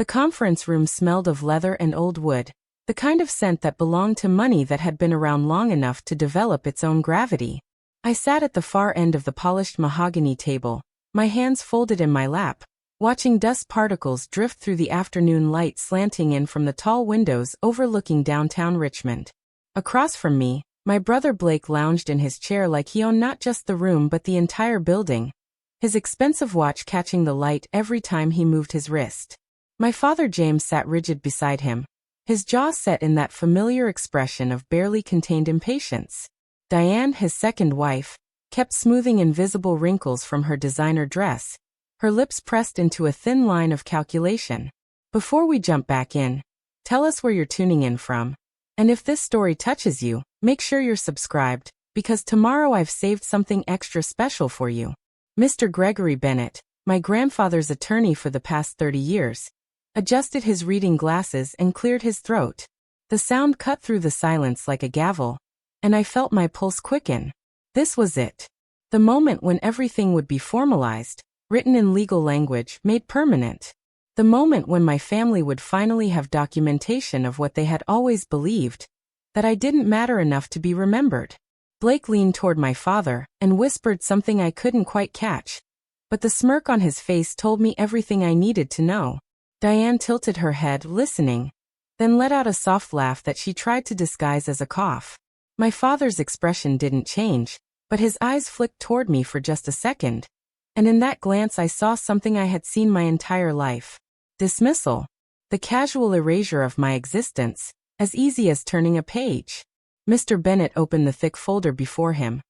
The conference room smelled of leather and old wood, the kind of scent that belonged to money that had been around long enough to develop its own gravity. I sat at the far end of the polished mahogany table, my hands folded in my lap, watching dust particles drift through the afternoon light slanting in from the tall windows overlooking downtown Richmond. Across from me, my brother Blake lounged in his chair like he owned not just the room but the entire building, his expensive watch catching the light every time he moved his wrist. My father James sat rigid beside him, his jaw set in that familiar expression of barely contained impatience. Diane, his second wife, kept smoothing invisible wrinkles from her designer dress, her lips pressed into a thin line of calculation. Before we jump back in, tell us where you're tuning in from. And if this story touches you, make sure you're subscribed, because tomorrow I've saved something extra special for you. Mr. Gregory Bennett, my grandfather's attorney for the past 30 years, adjusted his reading glasses and cleared his throat. The sound cut through the silence like a gavel, and I felt my pulse quicken. This was it. The moment when everything would be formalized, written in legal language, made permanent. The moment when my family would finally have documentation of what they had always believed, that I didn't matter enough to be remembered. Blake leaned toward my father and whispered something I couldn't quite catch, but the smirk on his face told me everything I needed to know. Diane tilted her head, listening, then let out a soft laugh that she tried to disguise as a cough. My father's expression didn't change, but his eyes flicked toward me for just a second, and in that glance I saw something I had seen my entire life. Dismissal. The casual erasure of my existence, as easy as turning a page. Mr. Bennett opened the thick folder before him.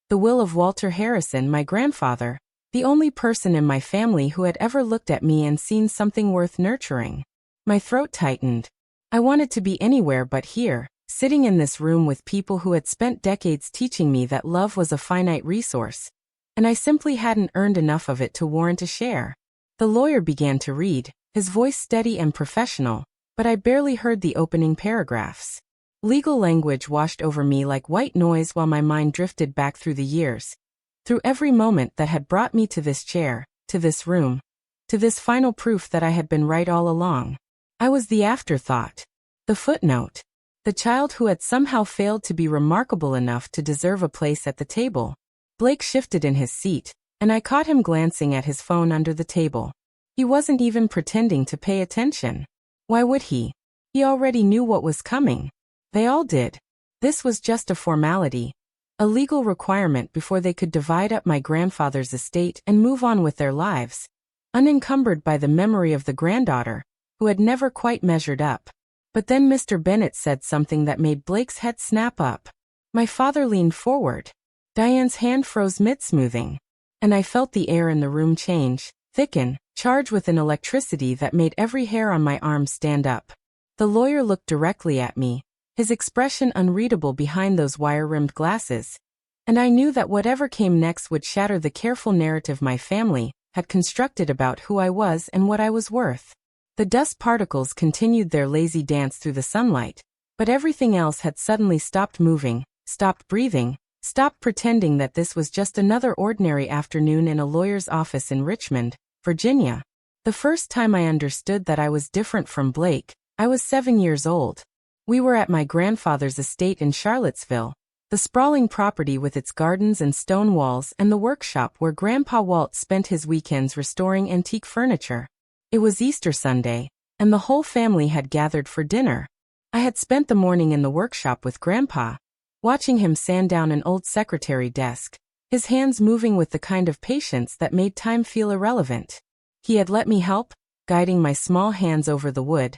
The will of Walter Harrison, my grandfather, the only person in my family who had ever looked at me and seen something worth nurturing. My throat tightened. I wanted to be anywhere but here, sitting in this room with people who had spent decades teaching me that love was a finite resource, and I simply hadn't earned enough of it to warrant a share. The lawyer began to read, his voice steady and professional, but I barely heard the opening paragraphs. Legal language washed over me like white noise while my mind drifted back through the years, through every moment that had brought me to this chair, to this room, to this final proof that I had been right all along. I was the afterthought, the footnote, the child who had somehow failed to be remarkable enough to deserve a place at the table. Blake shifted in his seat, and I caught him glancing at his phone under the table. He wasn't even pretending to pay attention. Why would he? He already knew what was coming. They all did. This was just a formality, a legal requirement before they could divide up my grandfather's estate and move on with their lives, unencumbered by the memory of the granddaughter, who had never quite measured up. But then Mr. Bennett said something that made Blake's head snap up. My father leaned forward. Diane's hand froze mid-smoothing, and I felt the air in the room change, thicken, charge with an electricity that made every hair on my arm stand up. The lawyer looked directly at me, his expression unreadable behind those wire-rimmed glasses, and I knew that whatever came next would shatter the careful narrative my family had constructed about who I was and what I was worth. The dust particles continued their lazy dance through the sunlight, but everything else had suddenly stopped moving, stopped breathing, stopped pretending that this was just another ordinary afternoon in a lawyer's office in Richmond, Virginia. The first time I understood that I was different from Blake, I was 7 years old. We were at my grandfather's estate in Charlottesville, the sprawling property with its gardens and stone walls and the workshop where Grandpa Walt spent his weekends restoring antique furniture. It was Easter Sunday, and the whole family had gathered for dinner. I had spent the morning in the workshop with Grandpa, watching him sand down an old secretary desk, his hands moving with the kind of patience that made time feel irrelevant. He had let me help, guiding my small hands over the wood,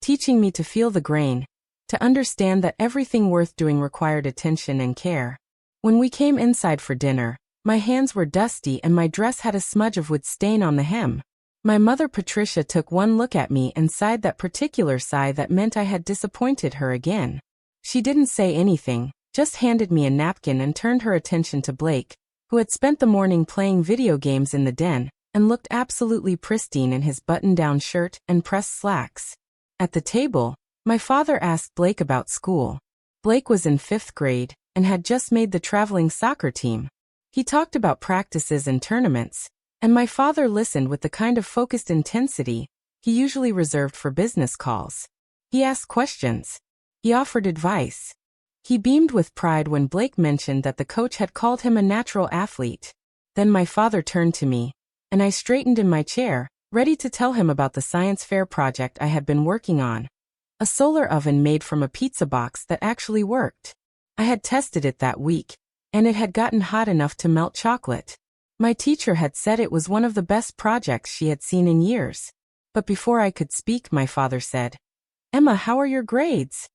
teaching me to feel the grain, to understand that everything worth doing required attention and care. When we came inside for dinner, my hands were dusty and my dress had a smudge of wood stain on the hem. My mother Patricia took one look at me and sighed that particular sigh that meant I had disappointed her again. She didn't say anything, just handed me a napkin and turned her attention to Blake, who had spent the morning playing video games in the den, and looked absolutely pristine in his button-down shirt and pressed slacks. At the table, my father asked Blake about school. Blake was in 5th grade, and had just made the traveling soccer team. He talked about practices and tournaments, and my father listened with the kind of focused intensity he usually reserved for business calls. He asked questions. He offered advice. He beamed with pride when Blake mentioned that the coach had called him a natural athlete. Then my father turned to me, and I straightened in my chair, ready to tell him about the science fair project I had been working on. A solar oven made from a pizza box that actually worked. I had tested it that week, and it had gotten hot enough to melt chocolate. My teacher had said it was one of the best projects she had seen in years. But before I could speak, my father said, "Emma, how are your grades?"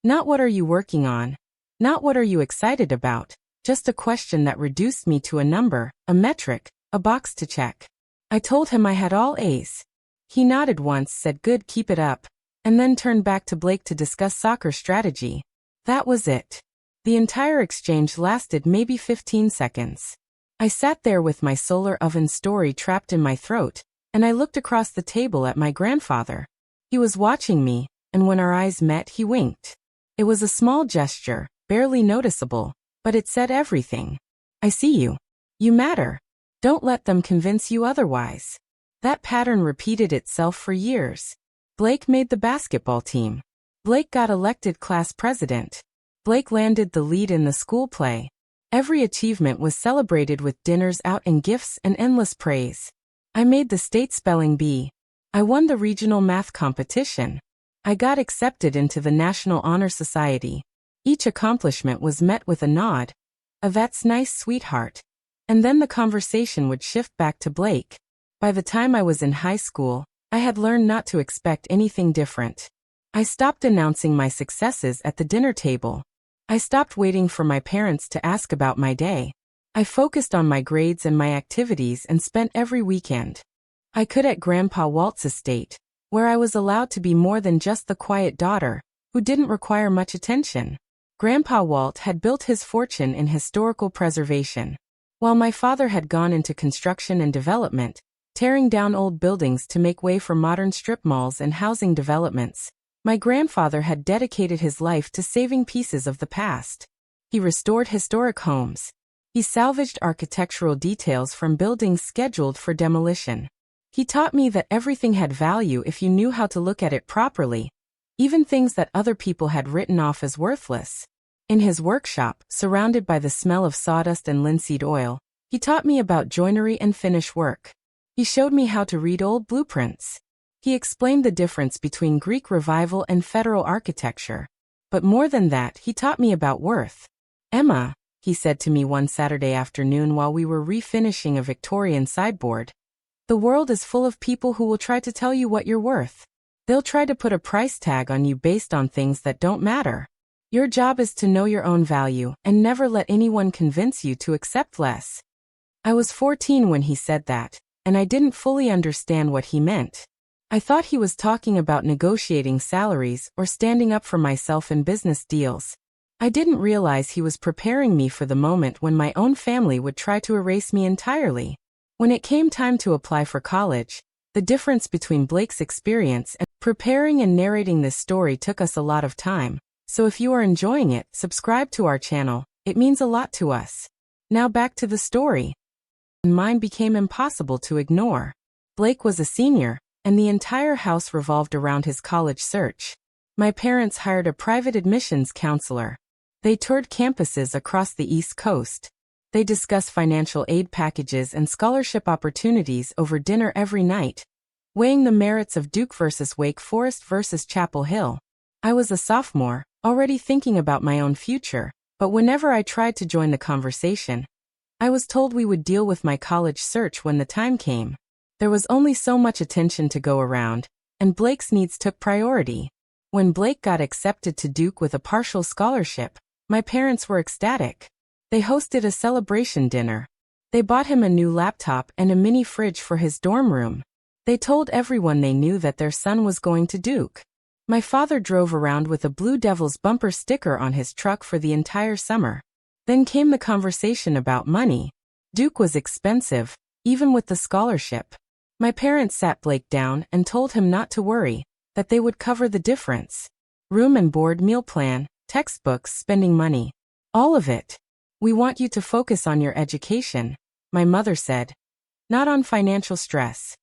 Not what are you working on? Not what are you excited about? Just a question that reduced me to a number, a metric, a box to check. I told him I had all A's. He nodded once, said good, keep it up, and then turned back to Blake to discuss soccer strategy. That was it. The entire exchange lasted maybe 15 seconds. I sat there with my solar oven story trapped in my throat, and I looked across the table at my grandfather. He was watching me, and when our eyes met, he winked. It was a small gesture, barely noticeable, but it said everything. I see you. You matter. Don't let them convince you otherwise. That pattern repeated itself for years. Blake made the basketball team. Blake got elected class president. Blake landed the lead in the school play. Every achievement was celebrated with dinners out and gifts and endless praise. I made the state spelling bee. I won the regional math competition. I got accepted into the National Honor Society. Each accomplishment was met with a nod. "That's nice, sweetheart." And then the conversation would shift back to Blake. By the time I was in high school, I had learned not to expect anything different. I stopped announcing my successes at the dinner table. I stopped waiting for my parents to ask about my day. I focused on my grades and my activities and spent every weekend I could at Grandpa Walt's estate, where I was allowed to be more than just the quiet daughter, who didn't require much attention. Grandpa Walt had built his fortune in historical preservation, while my father had gone into construction and development, tearing down old buildings to make way for modern strip malls and housing developments. My grandfather had dedicated his life to saving pieces of the past. He restored historic homes. He salvaged architectural details from buildings scheduled for demolition. He taught me that everything had value if you knew how to look at it properly, even things that other people had written off as worthless. In his workshop, surrounded by the smell of sawdust and linseed oil, he taught me about joinery and finish work. He showed me how to read old blueprints. He explained the difference between Greek Revival and Federal architecture. But more than that, he taught me about worth. "Emma," he said to me one Saturday afternoon while we were refinishing a Victorian sideboard, "the world is full of people who will try to tell you what you're worth. They'll try to put a price tag on you based on things that don't matter. Your job is to know your own value and never let anyone convince you to accept less." I was 14 when he said that, and I didn't fully understand what he meant. I thought he was talking about negotiating salaries or standing up for myself in business deals. I didn't realize he was preparing me for the moment when my own family would try to erase me entirely. When it came time to apply for college, the difference between Blake's experience and preparing and narrating this story took us a lot of time. So if you are enjoying it, subscribe to our channel. It means a lot to us. Now back to the story. Mine became impossible to ignore. Blake was a senior, and the entire house revolved around his college search. My parents hired a private admissions counselor. They toured campuses across the East Coast. They discussed financial aid packages and scholarship opportunities over dinner every night, weighing the merits of Duke versus Wake Forest versus Chapel Hill. I was a sophomore, already thinking about my own future, but whenever I tried to join the conversation, I was told we would deal with my college search when the time came. There was only so much attention to go around, and Blake's needs took priority. When Blake got accepted to Duke with a partial scholarship, my parents were ecstatic. They hosted a celebration dinner. They bought him a new laptop and a mini fridge for his dorm room. They told everyone they knew that their son was going to Duke. My father drove around with a Blue Devils bumper sticker on his truck for the entire summer. Then came the conversation about money. Duke was expensive, even with the scholarship. My parents sat Blake down and told him not to worry, that they would cover the difference. Room and board, meal plan, textbooks, spending money. All of it. "We want you to focus on your education," my mother said. "Not on financial stress."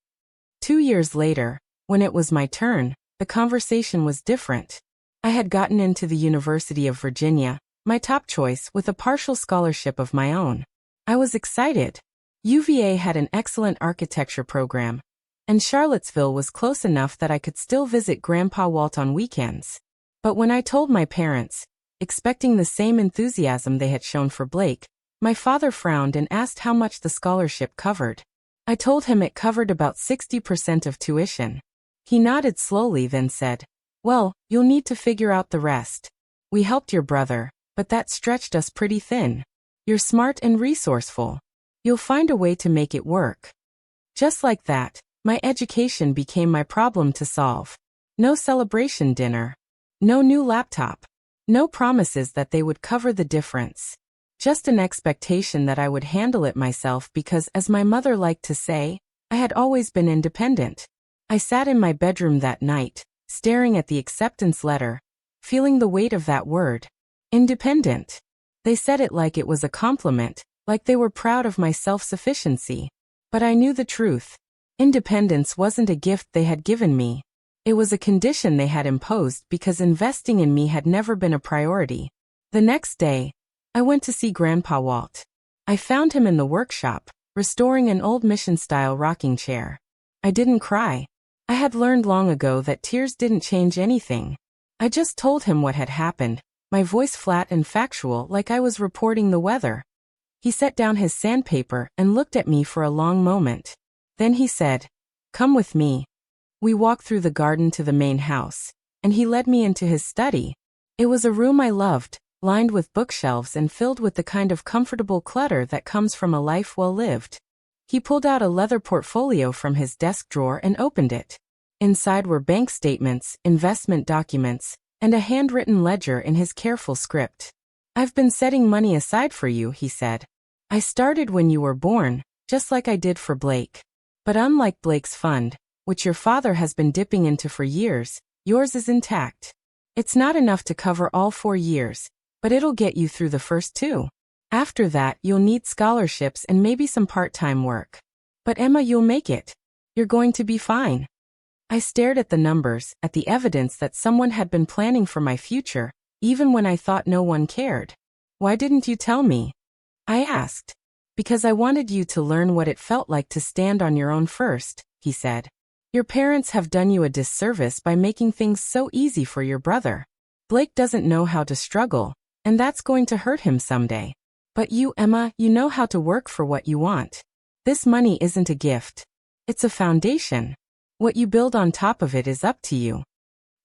2 years later, When it was my turn, the conversation was different. I had gotten into the University of Virginia, my top choice, with a partial scholarship of my own. I was excited. UVA had an excellent architecture program, and Charlottesville was close enough that I could still visit Grandpa Walt on weekends. But when I told my parents, expecting the same enthusiasm they had shown for Blake, my father frowned and asked how much the scholarship covered. I told him it covered about 60% of tuition. He nodded slowly, then said, "Well, you'll need to figure out the rest. We helped your brother, but that stretched us pretty thin. You're smart and resourceful. You'll find a way to make it work." Just like that, my education became my problem to solve. No celebration dinner. No new laptop. No promises that they would cover the difference. Just an expectation that I would handle it myself because, as my mother liked to say, I had always been independent. I sat in my bedroom that night, staring at the acceptance letter, feeling the weight of that word. Independent. They said it like it was a compliment, like they were proud of my self-sufficiency. But I knew the truth. Independence wasn't a gift they had given me. It was a condition they had imposed because investing in me had never been a priority. The next day, I went to see Grandpa Walt. I found him in the workshop, restoring an old mission-style rocking chair. I didn't cry. I had learned long ago that tears didn't change anything. I just told him what had happened, my voice flat and factual like I was reporting the weather. He set down his sandpaper and looked at me for a long moment. Then he said, "Come with me." We walked through the garden to the main house, and he led me into his study. It was a room I loved, lined with bookshelves and filled with the kind of comfortable clutter that comes from a life well lived. He pulled out a leather portfolio from his desk drawer and opened it. Inside were bank statements, investment documents, and a handwritten ledger in his careful script. "I've been setting money aside for you," he said. "I started when you were born, just like I did for Blake. But unlike Blake's fund, which your father has been dipping into for years, yours is intact. It's not enough to cover all 4 years, but it'll get you through the first 2. After that, you'll need scholarships and maybe some part-time work. But Emma, you'll make it. You're going to be fine." I stared at the numbers, at the evidence that someone had been planning for my future, even when I thought no one cared. "Why didn't you tell me?" I asked. "Because I wanted you to learn what it felt like to stand on your own first," he said. "Your parents have done you a disservice by making things so easy for your brother. Blake doesn't know how to struggle, and that's going to hurt him someday. But you, Emma, you know how to work for what you want. This money isn't a gift. It's a foundation. What you build on top of it is up to you."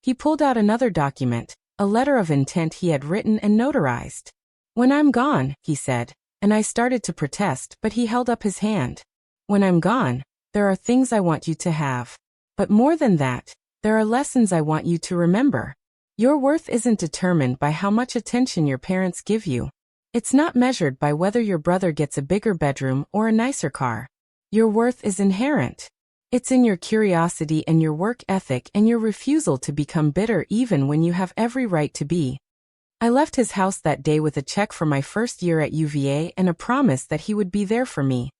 He pulled out another document, a letter of intent he had written and notarized. "When I'm gone," he said, and I started to protest, but he held up his hand. "When I'm gone, there are things I want you to have. But more than that, there are lessons I want you to remember. Your worth isn't determined by how much attention your parents give you. It's not measured by whether your brother gets a bigger bedroom or a nicer car. Your worth is inherent. It's in your curiosity and your work ethic and your refusal to become bitter even when you have every right to be." I left his house that day with a check for my first year at UVA and a promise that he would be there for me,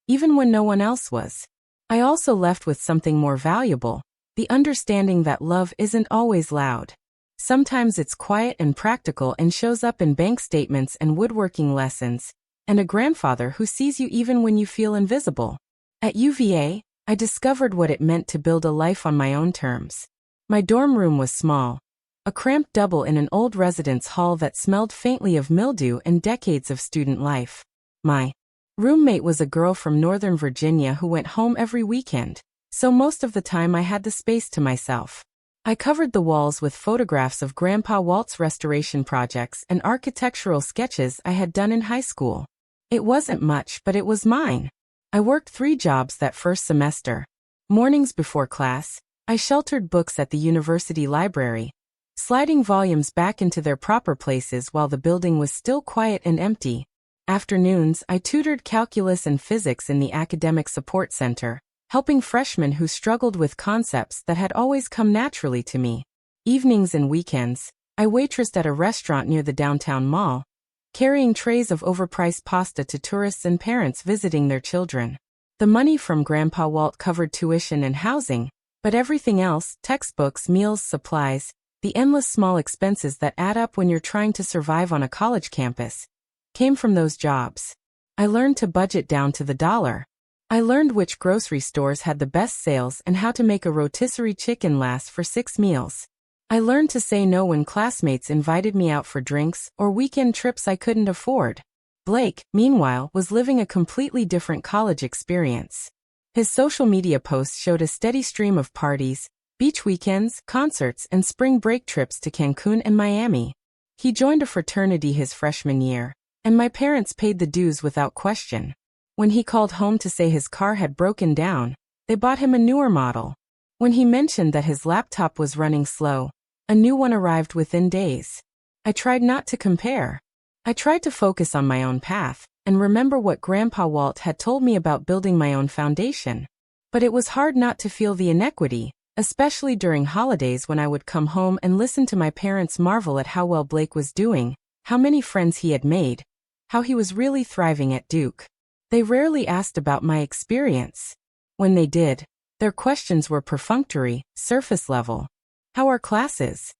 even when no one else was. I also left with something more valuable, the understanding that love isn't always loud. Sometimes it's quiet and practical and shows up in bank statements and woodworking lessons, and a grandfather who sees you even when you feel invisible. At UVA, I discovered what it meant to build a life on my own terms. My dorm room was small, a cramped double in an old residence hall that smelled faintly of mildew and decades of student life. My roommate was a girl from Northern Virginia who went home every weekend, so most of the time I had the space to myself. I covered the walls with photographs of Grandpa Walt's restoration projects and architectural sketches I had done in high school. It wasn't much, but it was mine. I worked 3 jobs that first semester. Mornings before class, I sheltered books at the university library, sliding volumes back into their proper places while the building was still quiet and empty. Afternoons, I tutored calculus and physics in the academic support center, helping freshmen who struggled with concepts that had always come naturally to me. Evenings and weekends, I waitressed at a restaurant near the downtown mall, carrying trays of overpriced pasta to tourists and parents visiting their children. The money from Grandpa Walt covered tuition and housing, But everything else, textbooks, meals, supplies, the endless small expenses that add up when you're trying to survive on a college campus, came from those jobs. I learned to budget down to the dollar. I learned which grocery stores had the best sales and how to make a rotisserie chicken last for 6 meals. I learned to say no when classmates invited me out for drinks or weekend trips I couldn't afford. Blake, meanwhile, was living a completely different college experience. His social media posts showed a steady stream of parties, beach weekends, concerts, and spring break trips to Cancun and Miami. He joined a fraternity his freshman year, and my parents paid the dues without question. When he called home to say his car had broken down, they bought him a newer model. When he mentioned that his laptop was running slow, a new one arrived within days. I tried not to compare. I tried to focus on my own path and remember what Grandpa Walt had told me about building my own foundation. But it was hard not to feel the inequity, especially during holidays when I would come home and listen to my parents marvel at how well Blake was doing, how many friends he had made, how he was really thriving at Duke. They rarely asked about my experience. When they did, their questions were perfunctory, surface level. How are classes?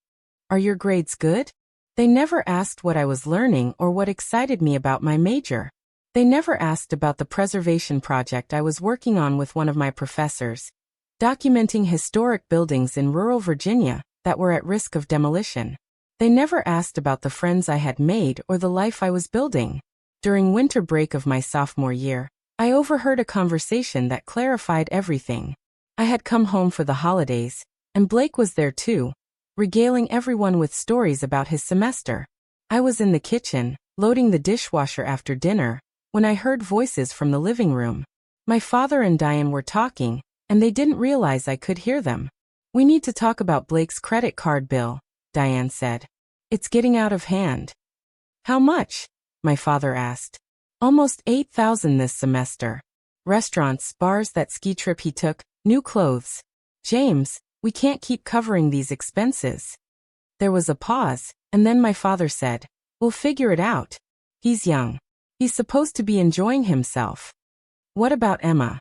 Are your grades good? They never asked what I was learning or what excited me about my major. They never asked about the preservation project I was working on with one of my professors, documenting historic buildings in rural Virginia that were at risk of demolition. They never asked about the friends I had made or the life I was building. During winter break of my sophomore year, I overheard a conversation that clarified everything. I had come home for the holidays, and Blake was there too, regaling everyone with stories about his semester. I was in the kitchen, loading the dishwasher after dinner, when I heard voices from the living room. My father and Diane were talking, and they didn't realize I could hear them. "We need to talk about Blake's credit card bill," Diane said. "It's getting out of hand." "How much?" my father asked. "Almost $8,000 this semester. Restaurants, bars, that ski trip he took, new clothes. James, we can't keep covering these expenses." There was a pause, and then my father said, "We'll figure it out. He's young. He's supposed to be enjoying himself." "What about Emma?"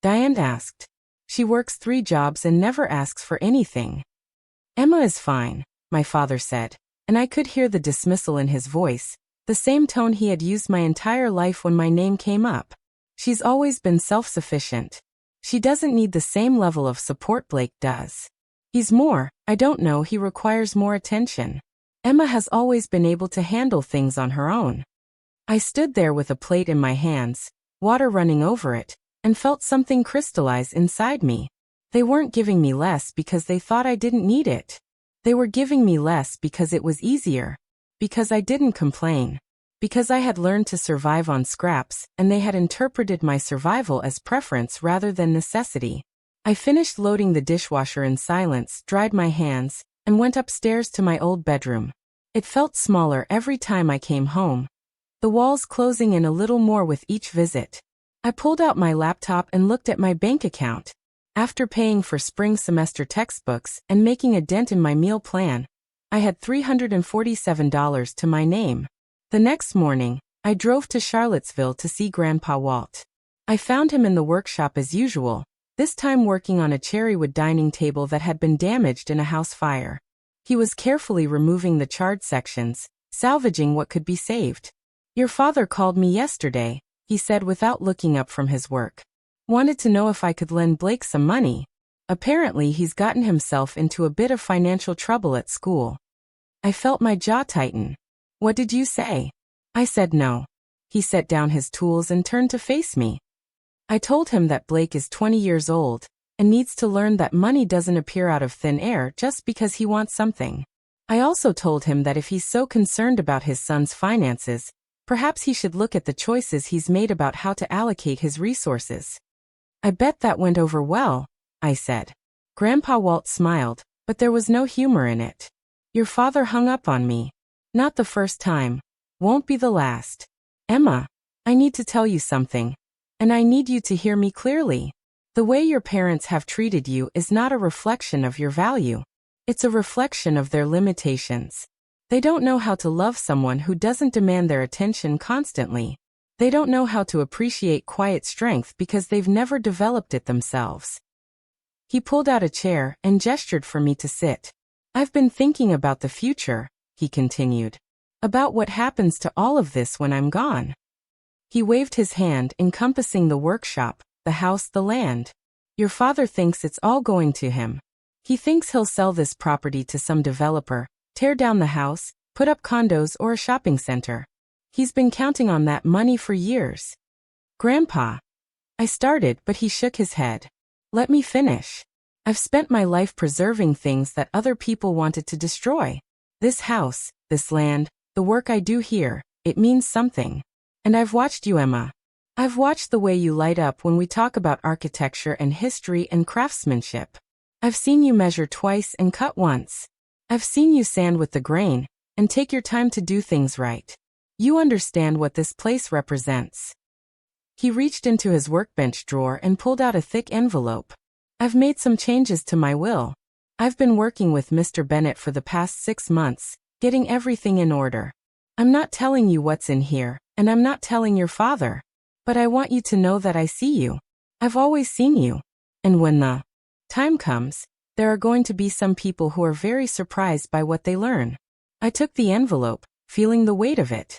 Diane asked. "She works 3 jobs and never asks for anything." "Emma is fine," my father said, and I could hear the dismissal in his voice, the same tone he had used my entire life when my name came up. "She's always been self-sufficient. She doesn't need the same level of support Blake does. He's more, I don't know, he requires more attention. Emma has always been able to handle things on her own." I stood there with a plate in my hands, water running over it, and felt something crystallize inside me. They weren't giving me less because they thought I didn't need it. They were giving me less because it was easier, because I didn't complain, because I had learned to survive on scraps, and they had interpreted my survival as preference rather than necessity. I finished loading the dishwasher in silence, dried my hands, and went upstairs to my old bedroom. It felt smaller every time I came home, the walls closing in a little more with each visit. I pulled out my laptop and looked at my bank account. After paying for spring semester textbooks and making a dent in my meal plan, I had $347 to my name. The next morning, I drove to Charlottesville to see Grandpa Walt. I found him in the workshop as usual, this time working on a cherrywood dining table that had been damaged in a house fire. He was carefully removing the charred sections, salvaging what could be saved. "Your father called me yesterday," he said without looking up from his work. "Wanted to know if I could lend Blake some money. Apparently he's gotten himself into a bit of financial trouble at school." I felt my jaw tighten. "What did you say?" I said no. He set down his tools and turned to face me. I told him that Blake is 20 years old and needs to learn that money doesn't appear out of thin air just because he wants something. I also told him that if he's so concerned about his son's finances, perhaps he should look at the choices he's made about how to allocate his resources. "I bet that went over well," I said. Grandpa Walt smiled, but there was no humor in it. "Your father hung up on me. Not the first time. Won't be the last. Emma, I need to tell you something. And I need you to hear me clearly. The way your parents have treated you is not a reflection of your value. It's a reflection of their limitations. They don't know how to love someone who doesn't demand their attention constantly. They don't know how to appreciate quiet strength because they've never developed it themselves." He pulled out a chair and gestured for me to sit. I've been thinking about the future, he continued. About what happens to all of this when I'm gone. He waved his hand, encompassing the workshop, the house, the land. Your father thinks it's all going to him. He thinks he'll sell this property to some developer, tear down the house, put up condos or a shopping center. He's been counting on that money for years. Grandpa. I started, but he shook his head. Let me finish. I've spent my life preserving things that other people wanted to destroy. This house, this land, the work I do here, it means something. And I've watched you, Emma. I've watched the way you light up when we talk about architecture and history and craftsmanship. I've seen you measure twice and cut once. I've seen you sand with the grain and take your time to do things right. You understand what this place represents. He reached into his workbench drawer and pulled out a thick envelope. I've made some changes to my will. I've been working with Mr. Bennett for the past 6 months, getting everything in order. I'm not telling you what's in here, and I'm not telling your father. But I want you to know that I see you. I've always seen you. And when the time comes, there are going to be some people who are very surprised by what they learn. I took the envelope, feeling the weight of it.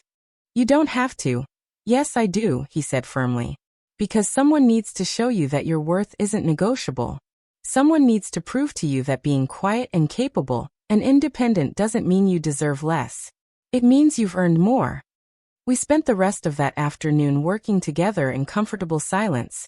You don't have to. Yes, I do, he said firmly. Because someone needs to show you that your worth isn't negotiable. Someone needs to prove to you that being quiet and capable and independent doesn't mean you deserve less. It means you've earned more. We spent the rest of that afternoon working together in comfortable silence,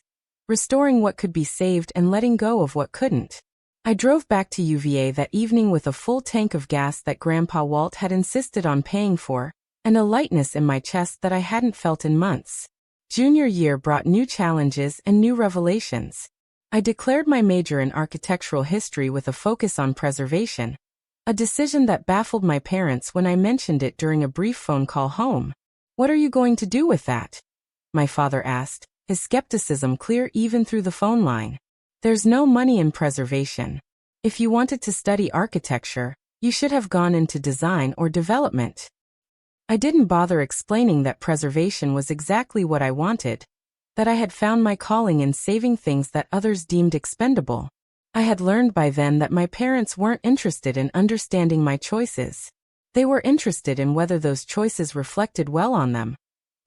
restoring what could be saved and letting go of what couldn't. I drove back to UVA that evening with a full tank of gas that Grandpa Walt had insisted on paying for, and a lightness in my chest that I hadn't felt in months. Junior year brought new challenges and new revelations. I declared my major in architectural history with a focus on preservation, a decision that baffled my parents when I mentioned it during a brief phone call home. What are you going to do with that? My father asked, his skepticism clear even through the phone line. There's no money in preservation. If you wanted to study architecture, you should have gone into design or development. I didn't bother explaining that preservation was exactly what I wanted, that I had found my calling in saving things that others deemed expendable. I had learned by then that my parents weren't interested in understanding my choices. They were interested in whether those choices reflected well on them.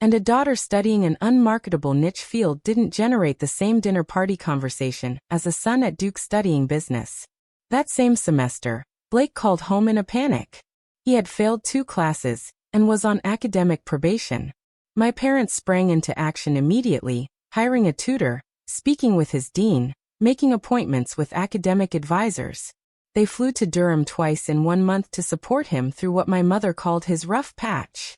And a daughter studying an unmarketable niche field didn't generate the same dinner party conversation as a son at Duke studying business. That same semester, Blake called home in a panic. He had failed 2 classes and was on academic probation. My parents sprang into action immediately, hiring a tutor, speaking with his dean, making appointments with academic advisors. They flew to Durham twice in 1 month to support him through what my mother called his rough patch.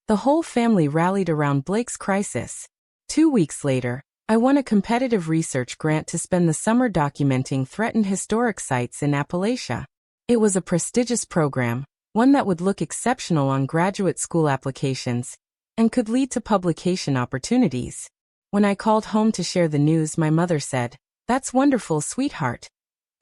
The whole family rallied around Blake's crisis. 2 weeks later, I won a competitive research grant to spend the summer documenting threatened historic sites in Appalachia. It was a prestigious program, one that would look exceptional on graduate school applications, and could lead to publication opportunities. When I called home to share the news, my mother said, "That's wonderful, sweetheart,"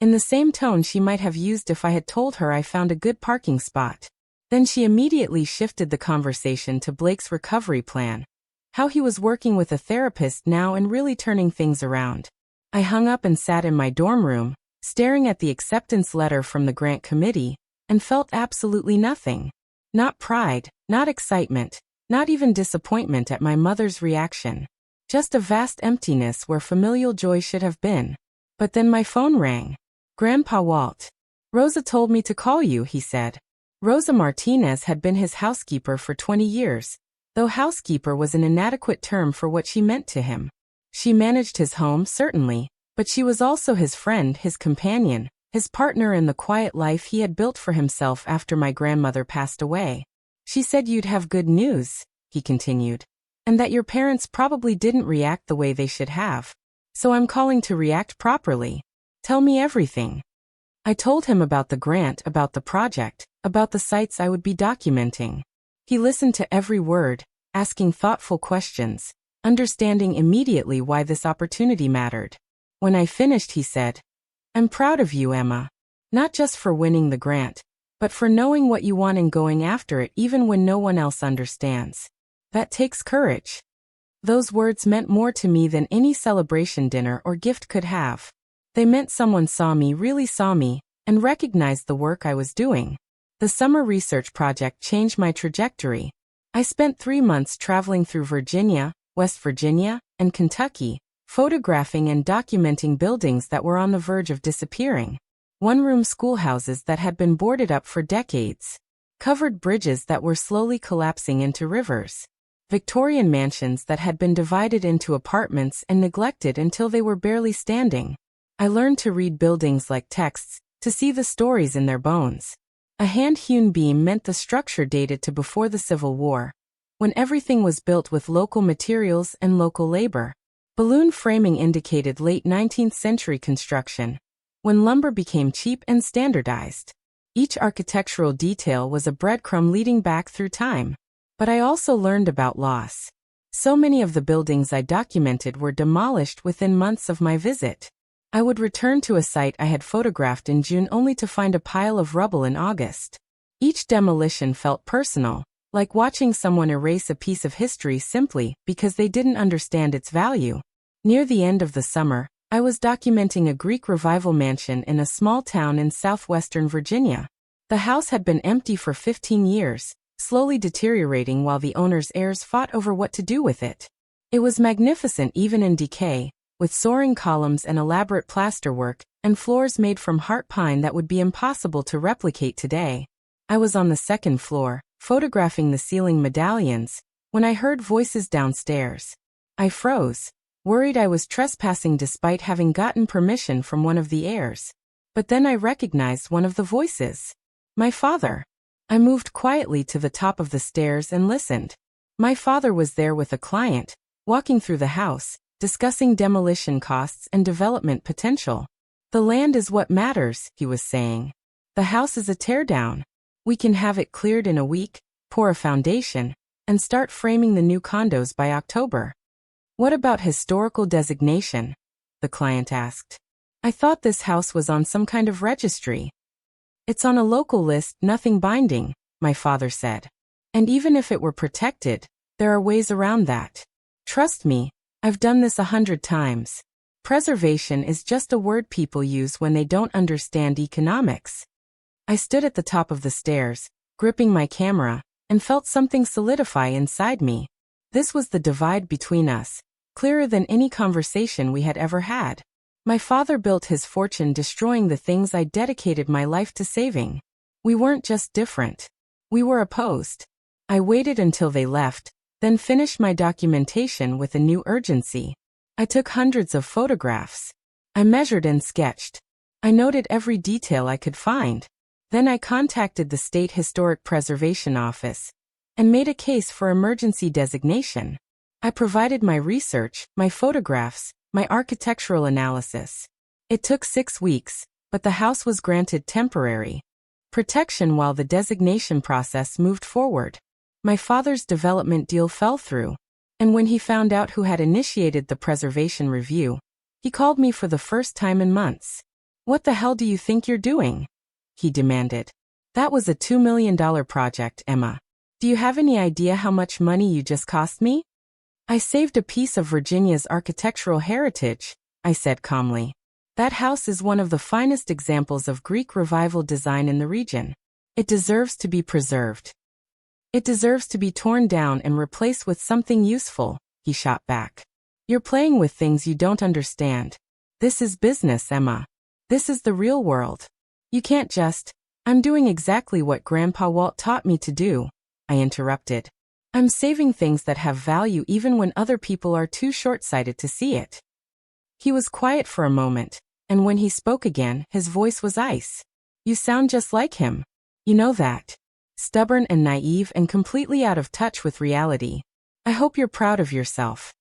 in the same tone she might have used if I had told her I found a good parking spot. Then she immediately shifted the conversation to Blake's recovery plan, how he was working with a therapist now and really turning things around. I hung up and sat in my dorm room, staring at the acceptance letter from the grant committee, and felt absolutely nothing. Not pride, not excitement, not even disappointment at my mother's reaction. Just a vast emptiness where familial joy should have been. But then my phone rang. Grandpa Walt. "Rosa told me to call you," he said. Rosa Martinez had been his housekeeper for 20 years, though housekeeper was an inadequate term for what she meant to him. She managed his home, certainly, but she was also his friend, his companion, his partner in the quiet life he had built for himself after my grandmother passed away. "She said you'd have good news," he continued, "and that your parents probably didn't react the way they should have. So I'm calling to react properly. Tell me everything." I told him about the grant, about the project, about the sites I would be documenting. He listened to every word, asking thoughtful questions, understanding immediately why this opportunity mattered. When I finished, he said, "I'm proud of you, Emma. Not just for winning the grant, but for knowing what you want and going after it even when no one else understands. That takes courage." Those words meant more to me than any celebration dinner or gift could have. They meant someone saw me, really saw me, and recognized the work I was doing. The summer research project changed my trajectory. I spent 3 months traveling through Virginia, West Virginia, and Kentucky, photographing and documenting buildings that were on the verge of disappearing. One-room schoolhouses that had been boarded up for decades. Covered bridges that were slowly collapsing into rivers. Victorian mansions that had been divided into apartments and neglected until they were barely standing. I learned to read buildings like texts, to see the stories in their bones. A hand-hewn beam meant the structure dated to before the Civil War, when everything was built with local materials and local labor. Balloon framing indicated late 19th century construction, when lumber became cheap and standardized. Each architectural detail was a breadcrumb leading back through time. But I also learned about loss. So many of the buildings I documented were demolished within months of my visit. I would return to a site I had photographed in June only to find a pile of rubble in August. Each demolition felt personal, like watching someone erase a piece of history simply because they didn't understand its value. Near the end of the summer, I was documenting a Greek Revival mansion in a small town in southwestern Virginia. The house had been empty for 15 years, slowly deteriorating while the owner's heirs fought over what to do with it. It was magnificent even in decay, with soaring columns and elaborate plasterwork, and floors made from heart pine that would be impossible to replicate today. I was on the second floor, photographing the ceiling medallions, when I heard voices downstairs. I froze, worried I was trespassing despite having gotten permission from one of the heirs. But then I recognized one of the voices. My father. I moved quietly to the top of the stairs and listened. My father was there with a client, walking through the house, discussing demolition costs and development potential. The land is what matters, he was saying. The house is a teardown. We can have it cleared in a week, pour a foundation, and start framing the new condos by October. What about historical designation? The client asked. I thought this house was on some kind of registry. It's on a local list, nothing binding, my father said. And even if it were protected, there are ways around that. Trust me, I've done this 100 times. Preservation is just a word people use when they don't understand economics. I stood at the top of the stairs, gripping my camera, and felt something solidify inside me. This was the divide between us, clearer than any conversation we had ever had. My father built his fortune destroying the things I dedicated my life to saving. We weren't just different. We were opposed. I waited until they left, then finished my documentation with a new urgency. I took hundreds of photographs. I measured and sketched. I noted every detail I could find. Then I contacted the State Historic Preservation Office and made a case for emergency designation. I provided my research, my photographs, my architectural analysis. It took 6 weeks, but the house was granted temporary protection while the designation process moved forward. My father's development deal fell through, and when he found out who had initiated the preservation review, he called me for the first time in months. What the hell do you think you're doing? He demanded. That was a $2 million project, Emma. Do you have any idea how much money you just cost me? I saved a piece of Virginia's architectural heritage, I said calmly. That house is one of the finest examples of Greek Revival design in the region. It deserves to be preserved. It deserves to be torn down and replaced with something useful, he shot back. You're playing with things you don't understand. This is business, Emma. This is the real world. You can't just, I'm doing exactly what Grandpa Walt taught me to do, I interrupted. I'm saving things that have value even when other people are too short-sighted to see it. He was quiet for a moment, and when he spoke again, his voice was ice. You sound just like him. You know that. Stubborn and naive and completely out of touch with reality. I hope you're proud of yourself.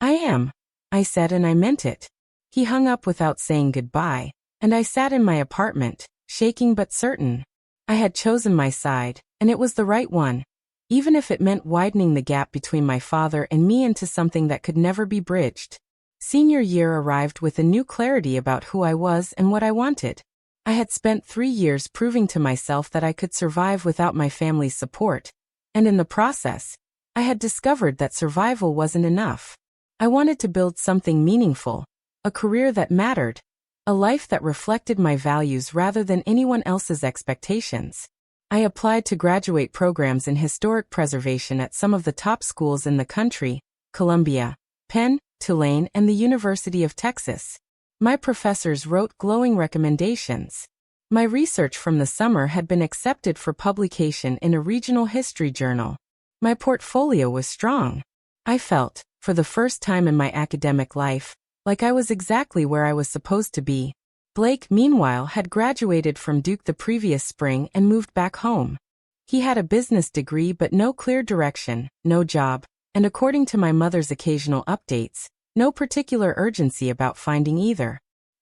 I am, I said, and I meant it. He hung up without saying goodbye, and I sat in my apartment, shaking but certain. I had chosen my side, and it was the right one, even if it meant widening the gap between my father and me into something that could never be bridged. Senior year arrived with a new clarity about who I was and what I wanted. I had spent 3 years proving to myself that I could survive without my family's support, and in the process, I had discovered that survival wasn't enough. I wanted to build something meaningful, a career that mattered, A life that reflected my values rather than anyone else's expectations. I applied to graduate programs in historic preservation at some of the top schools in the country: Columbia, Penn, Tulane, and the University of Texas. My professors wrote glowing recommendations. My research from the summer had been accepted for publication in a regional history journal. My portfolio was strong. I felt, for the first time in my academic life, like I was exactly where I was supposed to be. Blake, meanwhile, had graduated from Duke the previous spring and moved back home. He had a business degree but no clear direction, no job, and according to my mother's occasional updates, no particular urgency about finding either.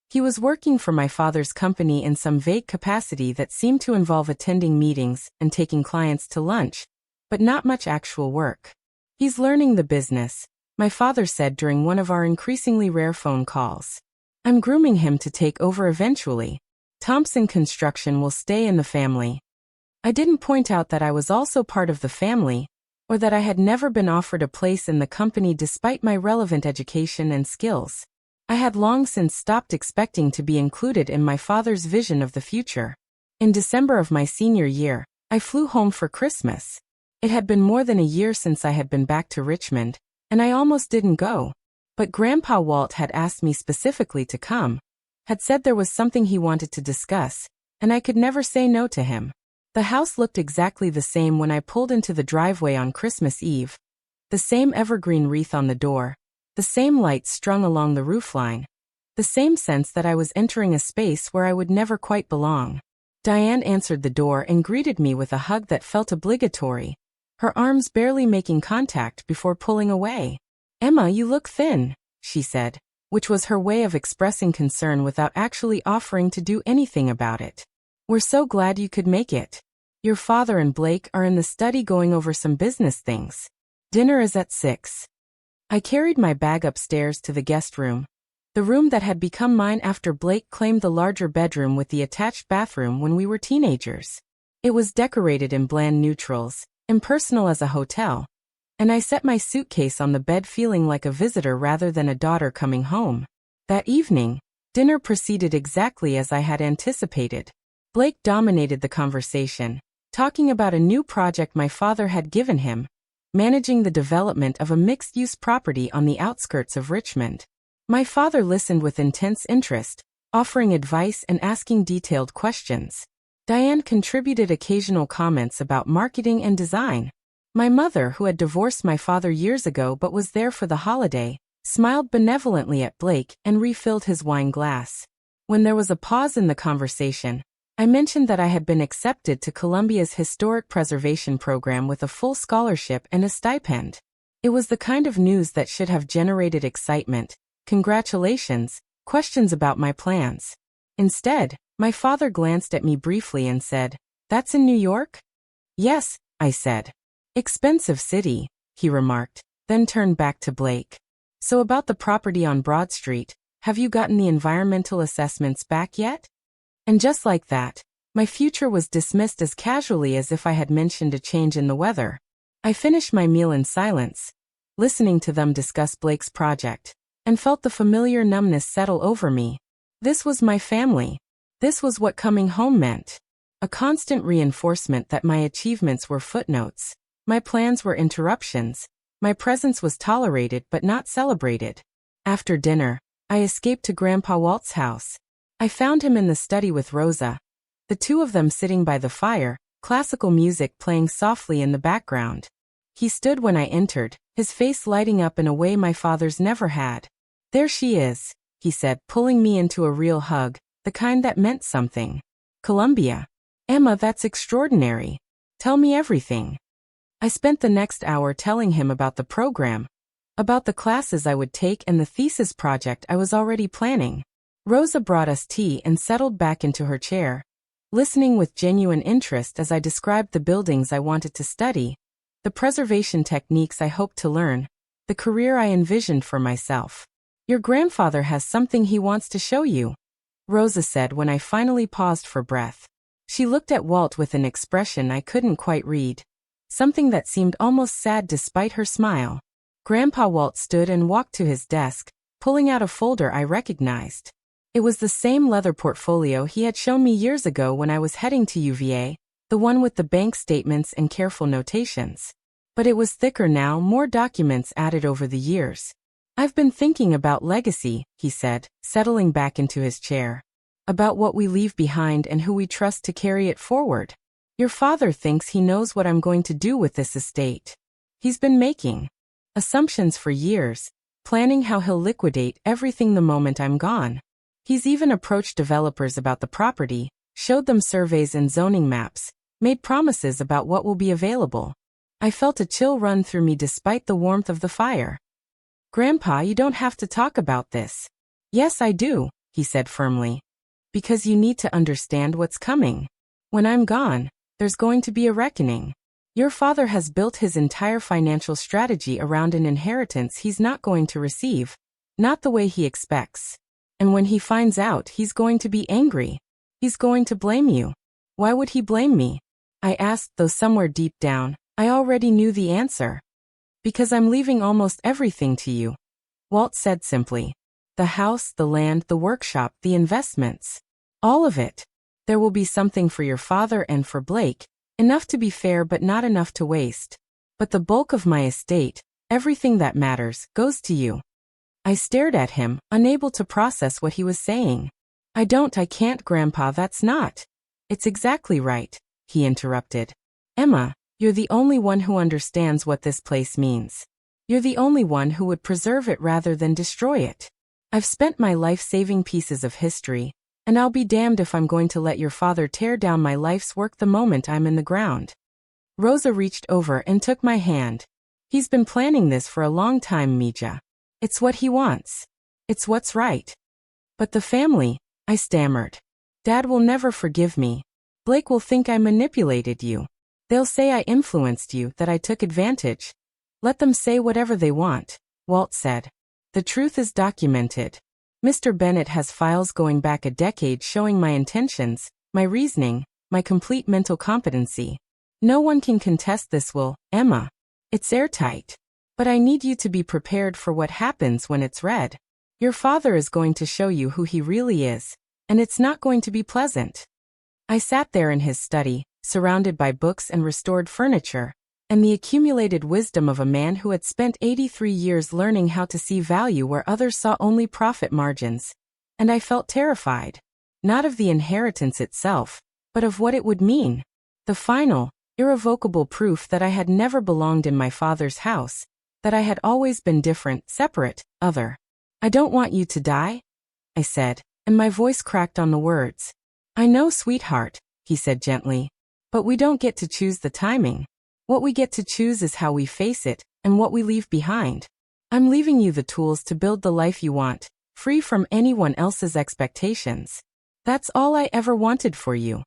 He was working for my father's company in some vague capacity that seemed to involve attending meetings and taking clients to lunch, but not much actual work. "He's learning the business," my father said during one of our increasingly rare phone calls. "I'm grooming him to take over eventually. Thompson Construction will stay in the family." I didn't point out that I was also part of the family, or that I had never been offered a place in the company despite my relevant education and skills. I had long since stopped expecting to be included in my father's vision of the future. In December of my senior year, I flew home for Christmas. It had been more than a year since I had been back to Richmond, and I almost didn't go. But Grandpa Walt had asked me specifically to come, had said there was something he wanted to discuss, and I could never say no to him. The house looked exactly the same when I pulled into the driveway on Christmas Eve. The same evergreen wreath on the door, the same lights strung along the roofline, the same sense that I was entering a space where I would never quite belong. Diane answered the door and greeted me with a hug that felt obligatory, her arms barely making contact before pulling away. "Emma, you look thin," she said, which was her way of expressing concern without actually offering to do anything about it. "We're so glad you could make it. Your father and Blake are in the study going over some business things. Dinner is at 6. I carried my bag upstairs to the guest room, the room that had become mine after Blake claimed the larger bedroom with the attached bathroom when we were teenagers. It was decorated in bland neutrals, impersonal as a hotel, and I set my suitcase on the bed feeling like a visitor rather than a daughter coming home. That evening, dinner proceeded exactly as I had anticipated. Blake dominated the conversation, talking about a new project my father had given him, managing the development of a mixed-use property on the outskirts of Richmond. My father listened with intense interest, offering advice and asking detailed questions. Diane contributed occasional comments about marketing and design. My mother, who had divorced my father years ago but was there for the holiday, smiled benevolently at Blake and refilled his wine glass. When there was a pause in the conversation, I mentioned that I had been accepted to Columbia's Historic Preservation Program with a full scholarship and a stipend. It was the kind of news that should have generated excitement, congratulations, questions about my plans. Instead, my father glanced at me briefly and said, "That's in New York?" "Yes," I said. "Expensive city," he remarked, then turned back to Blake. "So about the property on Broad Street, have you gotten the environmental assessments back yet?" And just like that, my future was dismissed as casually as if I had mentioned a change in the weather. I finished my meal in silence, listening to them discuss Blake's project, and felt the familiar numbness settle over me. This was my family. This was what coming home meant. A constant reinforcement that my achievements were footnotes, my plans were interruptions, my presence was tolerated but not celebrated. After dinner, I escaped to Grandpa Walt's house. I found him in the study with Rosa, the two of them sitting by the fire, classical music playing softly in the background. He stood when I entered, his face lighting up in a way my father's never had. "There she is," he said, pulling me into a real hug, the kind that meant something. "Columbia. Emma, that's extraordinary. Tell me everything." I spent the next hour telling him about the program, about the classes I would take and the thesis project I was already planning. Rosa brought us tea and settled back into her chair, listening with genuine interest as I described the buildings I wanted to study, the preservation techniques I hoped to learn, the career I envisioned for myself. "Your grandfather has something he wants to show you," Rosa said when I finally paused for breath. She looked at Walt with an expression I couldn't quite read, something that seemed almost sad despite her smile. Grandpa Walt stood and walked to his desk, pulling out a folder I recognized. It was the same leather portfolio he had shown me years ago when I was heading to UVA, the one with the bank statements and careful notations. But it was thicker now, more documents added over the years. I've been thinking about legacy, he said, settling back into his chair. About what we leave behind and who we trust to carry it forward. Your father thinks he knows what I'm going to do with this estate. He's been making assumptions for years, planning how he'll liquidate everything the moment I'm gone. He's even approached developers about the property, showed them surveys and zoning maps, made promises about what will be available. I felt a chill run through me despite the warmth of the fire. Grandpa, you don't have to talk about this. Yes, I do, he said firmly. Because you need to understand what's coming. When I'm gone, there's going to be a reckoning. Your father has built his entire financial strategy around an inheritance he's not going to receive, not the way he expects. And when he finds out, he's going to be angry. He's going to blame you. Why would he blame me? I asked, though somewhere deep down, I already knew the answer. Because I'm leaving almost everything to you, Walt said simply. The house, the land, the workshop, the investments. All of it. There will be something for your father and for Blake, enough to be fair but not enough to waste. But the bulk of my estate, everything that matters, goes to you. I stared at him, unable to process what he was saying. I can't, Grandpa, that's not. It's exactly right, he interrupted. Emma, you're the only one who understands what this place means. You're the only one who would preserve it rather than destroy it. I've spent my life saving pieces of history, and I'll be damned if I'm going to let your father tear down my life's work the moment I'm in the ground. Rosa reached over and took my hand. He's been planning this for a long time, Mija. It's what he wants. It's what's right. But the family, I stammered. Dad will never forgive me. Blake will think I manipulated you. They'll say I influenced you, that I took advantage. Let them say whatever they want, Walt said. The truth is documented. Mr. Bennett has files going back a decade showing my intentions, my reasoning, my complete mental competency. No one can contest this will, Emma. It's airtight. But I need you to be prepared for what happens when it's read. Your father is going to show you who he really is, and it's not going to be pleasant. I sat there in his study, surrounded by books and restored furniture, and the accumulated wisdom of a man who had spent 83 years learning how to see value where others saw only profit margins. And I felt terrified. Not of the inheritance itself, but of what it would mean. The final, irrevocable proof that I had never belonged in my father's house, that I had always been different, separate, other. I don't want you to die, I said, and my voice cracked on the words. I know, sweetheart, he said gently. But we don't get to choose the timing. What we get to choose is how we face it, and what we leave behind. I'm leaving you the tools to build the life you want, free from anyone else's expectations. That's all I ever wanted for you.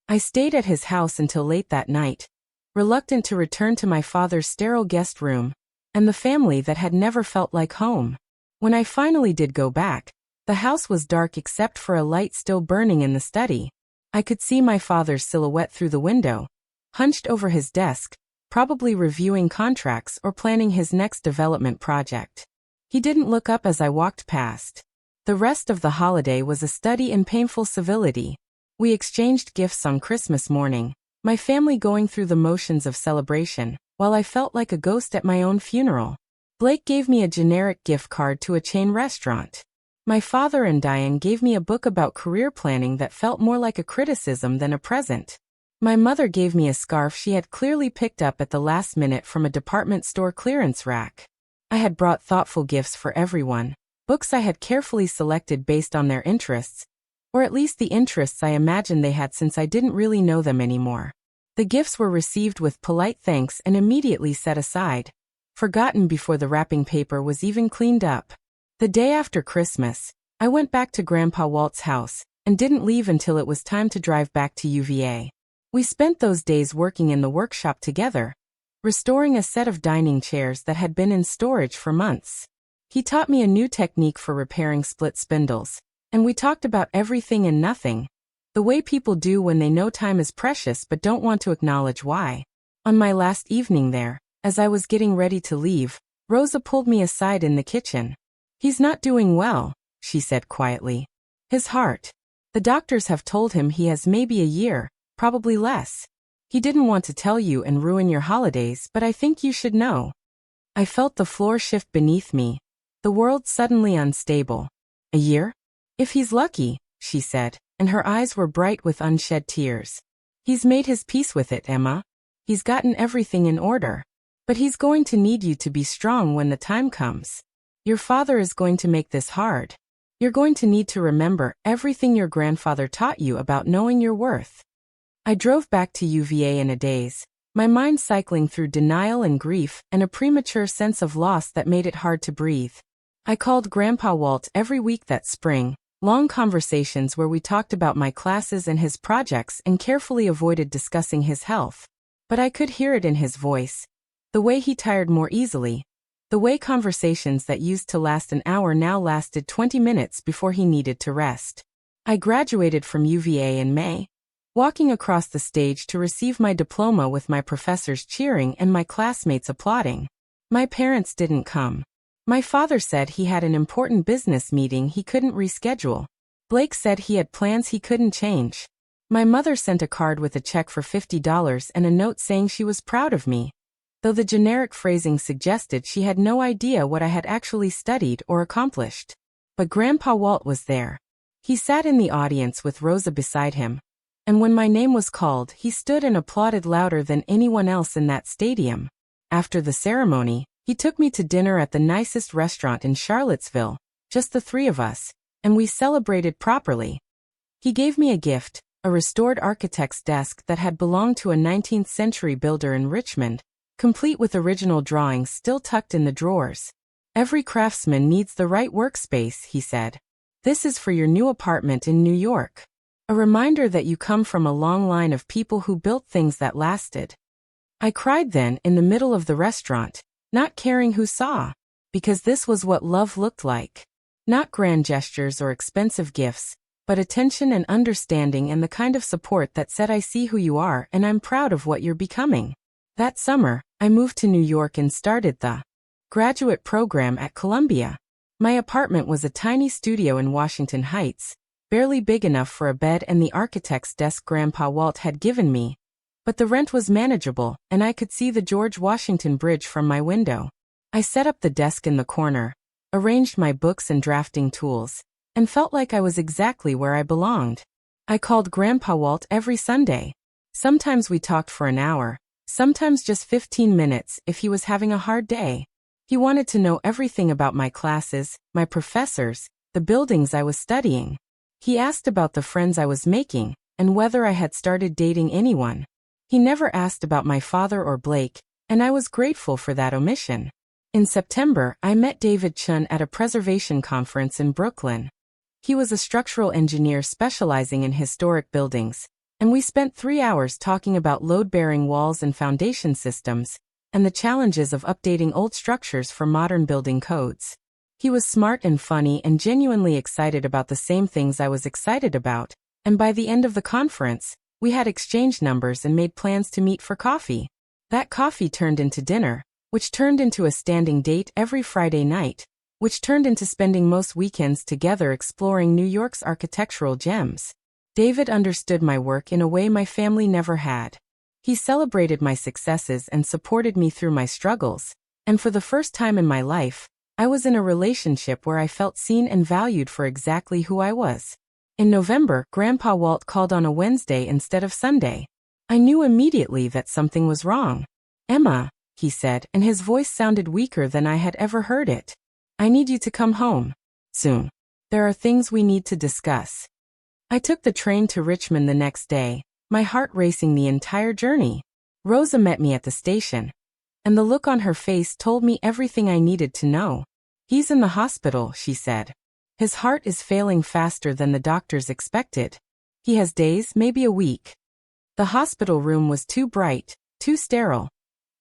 I stayed at his house until late that night, reluctant to return to my father's sterile guest room, and the family that had never felt like home. When I finally did go back, the house was dark except for a light still burning in the study. I could see my father's silhouette through the window, hunched over his desk, probably reviewing contracts or planning his next development project. He didn't look up as I walked past. The rest of the holiday was a study in painful civility. We exchanged gifts on Christmas morning, my family going through the motions of celebration, while I felt like a ghost at my own funeral. Blake gave me a generic gift card to a chain restaurant. My father and Diane gave me a book about career planning that felt more like a criticism than a present. My mother gave me a scarf she had clearly picked up at the last minute from a department store clearance rack. I had brought thoughtful gifts for everyone, books I had carefully selected based on their interests, or at least the interests I imagined they had since I didn't really know them anymore. The gifts were received with polite thanks and immediately set aside, forgotten before the wrapping paper was even cleaned up. The day after Christmas, I went back to Grandpa Walt's house, and didn't leave until it was time to drive back to UVA. We spent those days working in the workshop together, restoring a set of dining chairs that had been in storage for months. He taught me a new technique for repairing split spindles, and we talked about everything and nothing, the way people do when they know time is precious but don't want to acknowledge why. On my last evening there, as I was getting ready to leave, Rosa pulled me aside in the kitchen. He's not doing well, she said quietly. His heart. The doctors have told him he has maybe a year, probably less. He didn't want to tell you and ruin your holidays, but I think you should know. I felt the floor shift beneath me. The world suddenly unstable. A year? If he's lucky, she said, and her eyes were bright with unshed tears. He's made his peace with it, Emma. He's gotten everything in order. But he's going to need you to be strong when the time comes. Your father is going to make this hard. You're going to need to remember everything your grandfather taught you about knowing your worth. I drove back to UVA in a daze, my mind cycling through denial and grief and a premature sense of loss that made it hard to breathe. I called Grandpa Walt every week that spring, long conversations where we talked about my classes and his projects and carefully avoided discussing his health. But I could hear it in his voice. The way he tired more easily. The way conversations that used to last an hour now lasted 20 minutes before he needed to rest. I graduated from UVA in May, walking across the stage to receive my diploma with my professors cheering and my classmates applauding. My parents didn't come. My father said he had an important business meeting he couldn't reschedule. Blake said he had plans he couldn't change. My mother sent a card with a check for $50 and a note saying she was proud of me, though the generic phrasing suggested she had no idea what I had actually studied or accomplished. But Grandpa Walt was there. He sat in the audience with Rosa beside him. And when my name was called, he stood and applauded louder than anyone else in that stadium. After the ceremony, he took me to dinner at the nicest restaurant in Charlottesville, just the three of us, and we celebrated properly. He gave me a gift, a restored architect's desk that had belonged to a 19th century builder in Richmond, complete with original drawings still tucked in the drawers. Every craftsman needs the right workspace, he said. This is for your new apartment in New York. A reminder that you come from a long line of people who built things that lasted. I cried then in the middle of the restaurant, not caring who saw, because this was what love looked like. Not grand gestures or expensive gifts, but attention and understanding and the kind of support that said I see who you are and I'm proud of what you're becoming. That summer, I moved to New York and started the graduate program at Columbia. My apartment was a tiny studio in Washington Heights, barely big enough for a bed and the architect's desk Grandpa Walt had given me. But the rent was manageable, and I could see the George Washington Bridge from my window. I set up the desk in the corner, arranged my books and drafting tools, and felt like I was exactly where I belonged. I called Grandpa Walt every Sunday. Sometimes we talked for an hour, sometimes just 15 minutes if he was having a hard day. He wanted to know everything about my classes, my professors, the buildings I was studying. He asked about the friends I was making, and whether I had started dating anyone. He never asked about my father or Blake, and I was grateful for that omission. In September, I met David Chun at a preservation conference in Brooklyn. He was a structural engineer specializing in historic buildings, and we spent 3 hours talking about load-bearing walls and foundation systems, and the challenges of updating old structures for modern building codes. He was smart and funny and genuinely excited about the same things I was excited about, and by the end of the conference, we had exchanged numbers and made plans to meet for coffee. That coffee turned into dinner, which turned into a standing date every Friday night, which turned into spending most weekends together exploring New York's architectural gems. David understood my work in a way my family never had. He celebrated my successes and supported me through my struggles, and for the first time in my life, I was in a relationship where I felt seen and valued for exactly who I was. In November, Grandpa Walt called on a Wednesday instead of Sunday. I knew immediately that something was wrong. "Emma," he said, and his voice sounded weaker than I had ever heard it. "I need you to come home. Soon. There are things we need to discuss." I took the train to Richmond the next day, my heart racing the entire journey. Rosa met me at the station, and the look on her face told me everything I needed to know. "He's in the hospital," she said. "His heart is failing faster than the doctors expected. He has days, maybe a week." The hospital room was too bright, too sterile,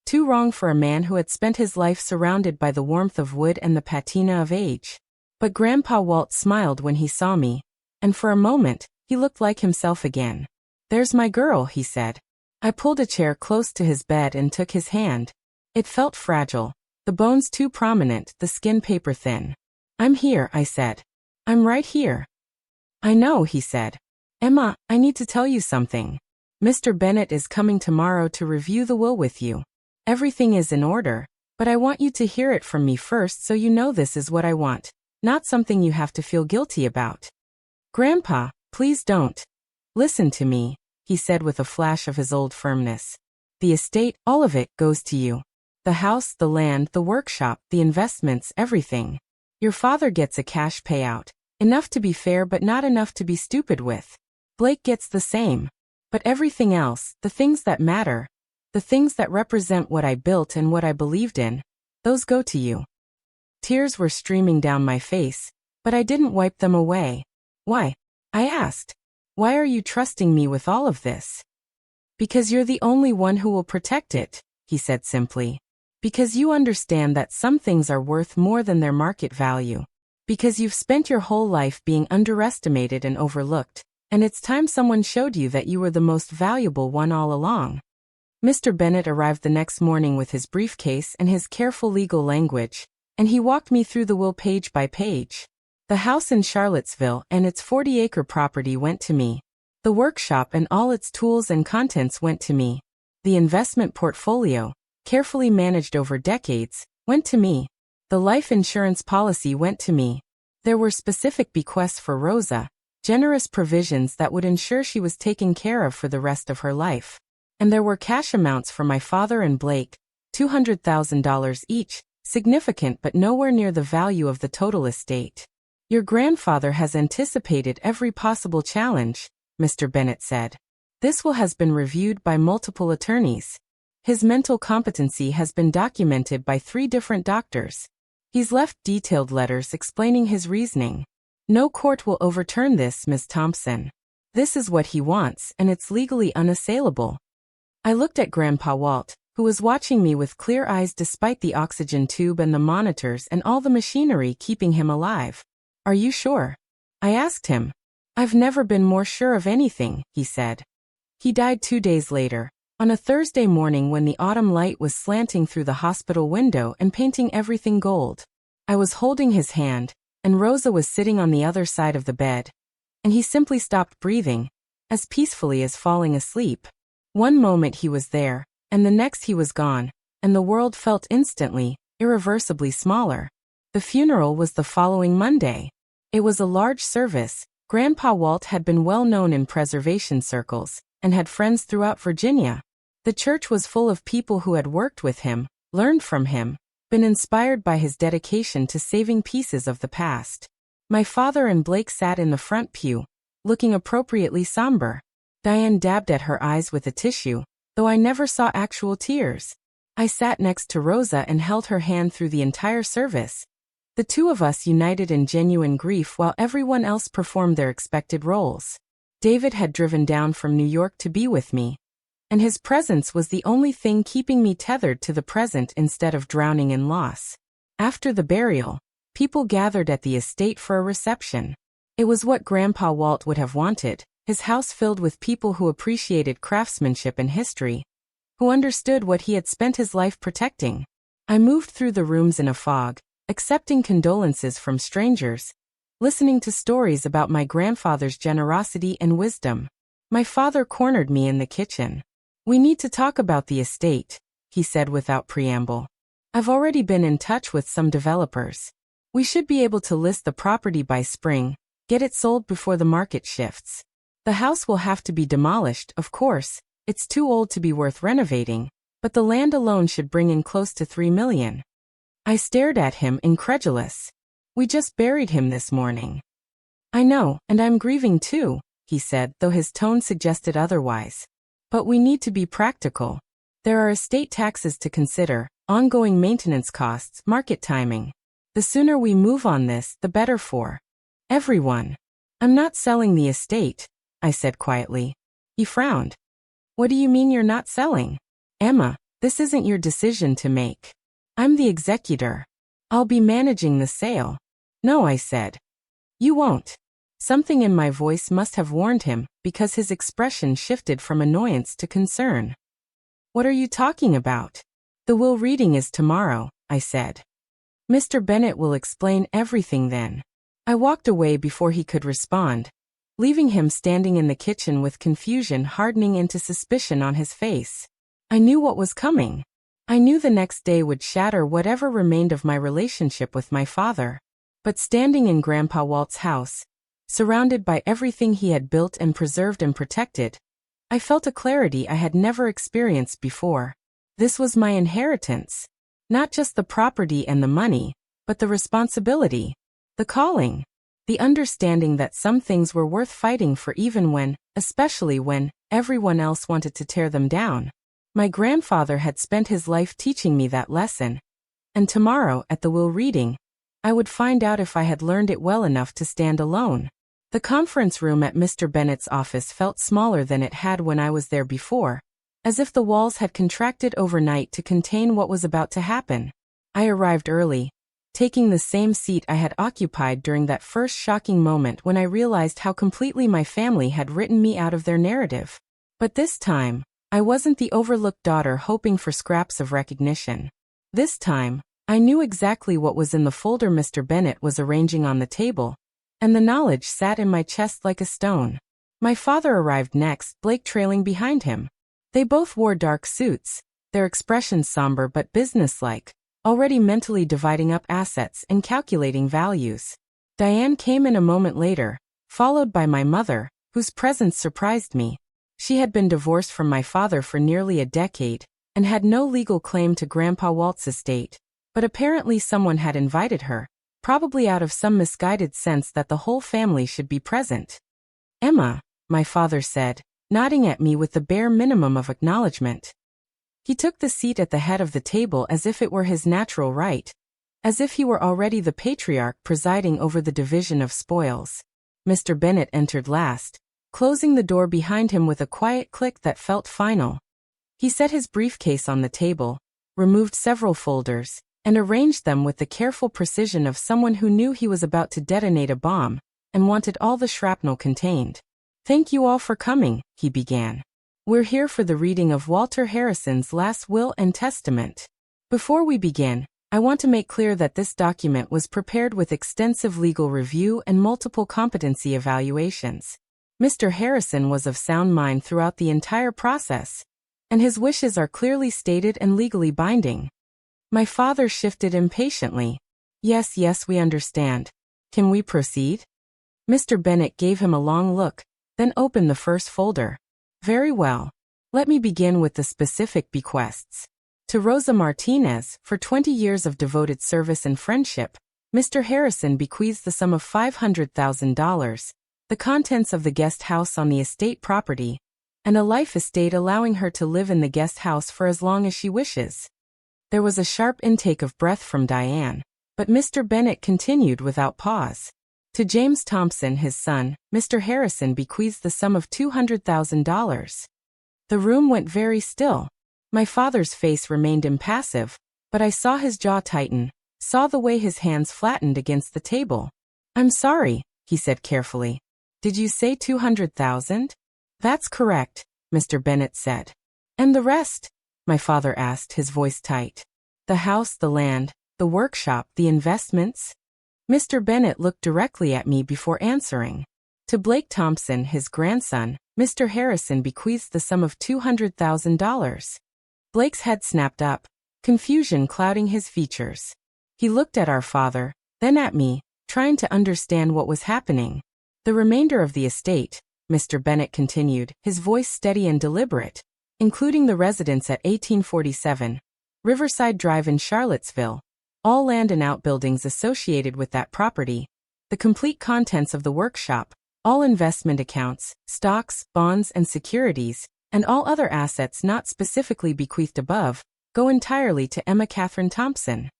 too wrong for a man who had spent his life surrounded by the warmth of wood and the patina of age. But Grandpa Walt smiled when he saw me, and for a moment, he looked like himself again. "There's my girl," he said. I pulled a chair close to his bed and took his hand. It felt fragile, the bones too prominent, the skin paper thin. "I'm here," I said. "I'm right here." I know, he said. Emma, I need to tell you something. Mr. Bennett is coming tomorrow to review the will with you. Everything is in order, but I want you to hear it from me first so you know this is what I want, not something you have to feel guilty about. Grandpa, please don't. Listen to me, he said with a flash of his old firmness. The estate, all of it, goes to you. The house, the land, the workshop, the investments, everything. Your father gets a cash payout, enough to be fair but not enough to be stupid with. Blake gets the same. But everything else, the things that matter, the things that represent what I built and what I believed in, those go to you. Tears were streaming down my face, but I didn't wipe them away. Why? I asked. Why are you trusting me with all of this? Because you're the only one who will protect it, he said simply. Because you understand that some things are worth more than their market value. Because you've spent your whole life being underestimated and overlooked, and it's time someone showed you that you were the most valuable one all along. Mr. Bennett arrived the next morning with his briefcase and his careful legal language, and he walked me through the will page by page. The house in Charlottesville and its 40-acre property went to me. The workshop and all its tools and contents went to me. The investment portfolio, carefully managed over decades, went to me. The life insurance policy went to me. There were specific bequests for Rosa, generous provisions that would ensure she was taken care of for the rest of her life. And there were cash amounts for my father and Blake, $200,000 each, significant but nowhere near the value of the total estate. Your grandfather has anticipated every possible challenge, Mr. Bennett said. This will has been reviewed by multiple attorneys. His mental competency has been documented by 3 different doctors. He's left detailed letters explaining his reasoning. No court will overturn this, Ms. Thompson. This is what he wants, and it's legally unassailable. I looked at Grandpa Walt, who was watching me with clear eyes despite the oxygen tube and the monitors and all the machinery keeping him alive. Are you sure? I asked him. I've never been more sure of anything, he said. He died 2 days later, on a Thursday morning when the autumn light was slanting through the hospital window and painting everything gold. I was holding his hand, and Rosa was sitting on the other side of the bed. And he simply stopped breathing, as peacefully as falling asleep. One moment he was there, and the next he was gone, and the world felt instantly, irreversibly smaller. The funeral was the following Monday. It was a large service. Grandpa Walt had been well known in preservation circles, and had friends throughout Virginia. The church was full of people who had worked with him, learned from him, been inspired by his dedication to saving pieces of the past. My father and Blake sat in the front pew, looking appropriately somber. Diane dabbed at her eyes with a tissue, though I never saw actual tears. I sat next to Rosa and held her hand through the entire service. The 2 of us united in genuine grief while everyone else performed their expected roles. David had driven down from New York to be with me, and his presence was the only thing keeping me tethered to the present instead of drowning in loss. After the burial, people gathered at the estate for a reception. It was what Grandpa Walt would have wanted, his house filled with people who appreciated craftsmanship and history, who understood what he had spent his life protecting. I moved through the rooms in a fog, accepting condolences from strangers, listening to stories about my grandfather's generosity and wisdom. My father cornered me in the kitchen. We need to talk about the estate, he said without preamble. I've already been in touch with some developers. We should be able to list the property by spring, get it sold before the market shifts. The house will have to be demolished, of course. It's too old to be worth renovating, but the land alone should bring in close to $3 million. I stared at him, incredulous. We just buried him this morning. I know, and I'm grieving too, he said, though his tone suggested otherwise. But we need to be practical. There are estate taxes to consider, ongoing maintenance costs, market timing. The sooner we move on this, the better for everyone. I'm not selling the estate, I said quietly. He frowned. What do you mean you're not selling? Emma, this isn't your decision to make. I'm the executor. I'll be managing the sale. No, I said. You won't. Something in my voice must have warned him, because his expression shifted from annoyance to concern. What are you talking about? The will reading is tomorrow, I said. Mr. Bennett will explain everything then. I walked away before he could respond, leaving him standing in the kitchen with confusion hardening into suspicion on his face. I knew what was coming. I knew the next day would shatter whatever remained of my relationship with my father. But standing in Grandpa Walt's house, surrounded by everything he had built and preserved and protected, I felt a clarity I had never experienced before. This was my inheritance. Not just the property and the money, but the responsibility, the calling, the understanding that some things were worth fighting for even when, especially when, everyone else wanted to tear them down. My grandfather had spent his life teaching me that lesson, and tomorrow, at the will reading, I would find out if I had learned it well enough to stand alone. The conference room at Mr. Bennett's office felt smaller than it had when I was there before, as if the walls had contracted overnight to contain what was about to happen. I arrived early, taking the same seat I had occupied during that first shocking moment when I realized how completely my family had written me out of their narrative. But this time, I wasn't the overlooked daughter hoping for scraps of recognition. This time, I knew exactly what was in the folder Mr. Bennett was arranging on the table, and the knowledge sat in my chest like a stone. My father arrived next, Blake trailing behind him. They both wore dark suits, their expressions somber but businesslike, already mentally dividing up assets and calculating values. Diane came in a moment later, followed by my mother, whose presence surprised me. She had been divorced from my father for nearly a decade, and had no legal claim to Grandpa Walt's estate, but apparently someone had invited her, probably out of some misguided sense that the whole family should be present. "Emma," my father said, nodding at me with the bare minimum of acknowledgement. He took the seat at the head of the table as if it were his natural right, as if he were already the patriarch presiding over the division of spoils. Mr. Bennett entered last, closing the door behind him with a quiet click that felt final. He set his briefcase on the table, removed several folders, and arranged them with the careful precision of someone who knew he was about to detonate a bomb, and wanted all the shrapnel contained. "Thank you all for coming," he began. "We're here for the reading of Walter Harrison's last will and testament. Before we begin, I want to make clear that this document was prepared with extensive legal review and multiple competency evaluations. Mr. Harrison was of sound mind throughout the entire process, and his wishes are clearly stated and legally binding." My father shifted impatiently. Yes, we understand. Can we proceed?" Mr. Bennett gave him a long look, then opened the first folder. "Very well. Let me begin with the specific bequests. To Rosa Martinez, for 20 years of devoted service and friendship, Mr. Harrison bequeaths the sum of $500,000, the contents of the guest house on the estate property, and a life estate allowing her to live in the guest house for as long as she wishes." There was a sharp intake of breath from Diane, but Mr. Bennett continued without pause. To James Thompson, his son, Mr. Harrison bequeaths the sum of $200,000. The room went very still. My father's face remained impassive, but I saw his jaw tighten, saw the way his hands flattened against the table. "I'm sorry," he said carefully. "Did you say 200,000? "That's correct," Mr. Bennett said. "And the rest?" my father asked, his voice tight. "The house, the land, the workshop, the investments?" Mr. Bennett looked directly at me before answering. To Blake Thompson, his grandson, Mr. Harrison bequeaths the sum of $200,000. Blake's head snapped up, confusion clouding his features. He looked at our father, then at me, trying to understand what was happening. "The remainder of the estate," Mr. Bennett continued, his voice steady and deliberate, "including the residence at 1847, Riverside Drive in Charlottesville, all land and outbuildings associated with that property, the complete contents of the workshop, all investment accounts, stocks, bonds, and securities, and all other assets not specifically bequeathed above, go entirely to Emma Catherine Thompson."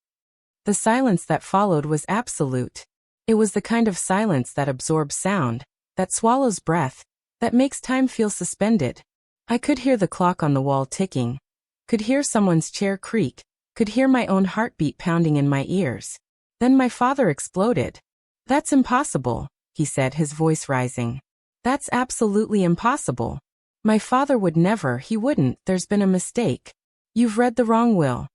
The silence that followed was absolute. It was the kind of silence that absorbs sound, that swallows breath, that makes time feel suspended. I could hear the clock on the wall ticking, could hear someone's chair creak, could hear my own heartbeat pounding in my ears. Then my father exploded. "That's impossible," he said, his voice rising. "That's absolutely impossible. My father would never, he wouldn't, there's been a mistake. You've read the wrong will."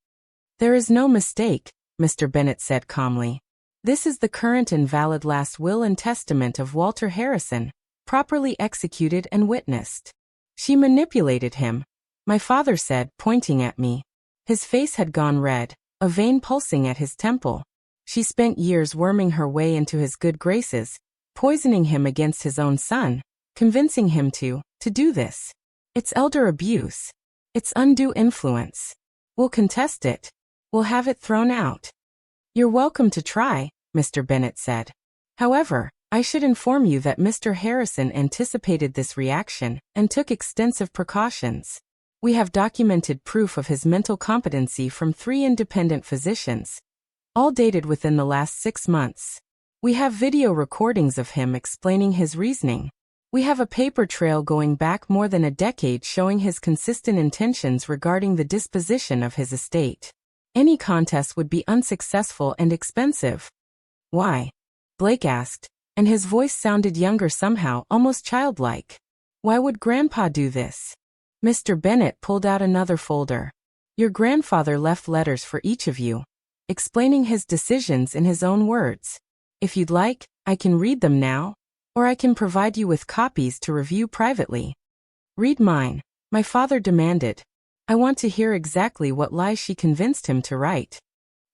"There is no mistake," Mr. Bennett said calmly. "This is the current and valid last will and testament of Walter Harrison, properly executed and witnessed. She manipulated him, my father said, pointing at me. His face had gone red, a vein pulsing at his temple. She spent years worming her way into his good graces, poisoning him against his own son, convincing him to do this. It's elder abuse. It's undue influence. We'll contest it. We'll have it thrown out. You're welcome to try, Mr. Bennett said. However, I should inform you that Mr. Harrison anticipated this reaction and took extensive precautions. We have documented proof of his mental competency from 3 independent physicians, all dated within the last 6 months. We have video recordings of him explaining his reasoning. We have a paper trail going back more than a decade showing his consistent intentions regarding the disposition of his estate. Any contest would be unsuccessful and expensive. Why? Blake asked, and his voice sounded younger somehow, almost childlike. Why would Grandpa do this? Mr. Bennett pulled out another folder. Your grandfather left letters for each of you, explaining his decisions in his own words. If you'd like, I can read them now, or I can provide you with copies to review privately. Read mine, my father demanded. I want to hear exactly what lies she convinced him to write.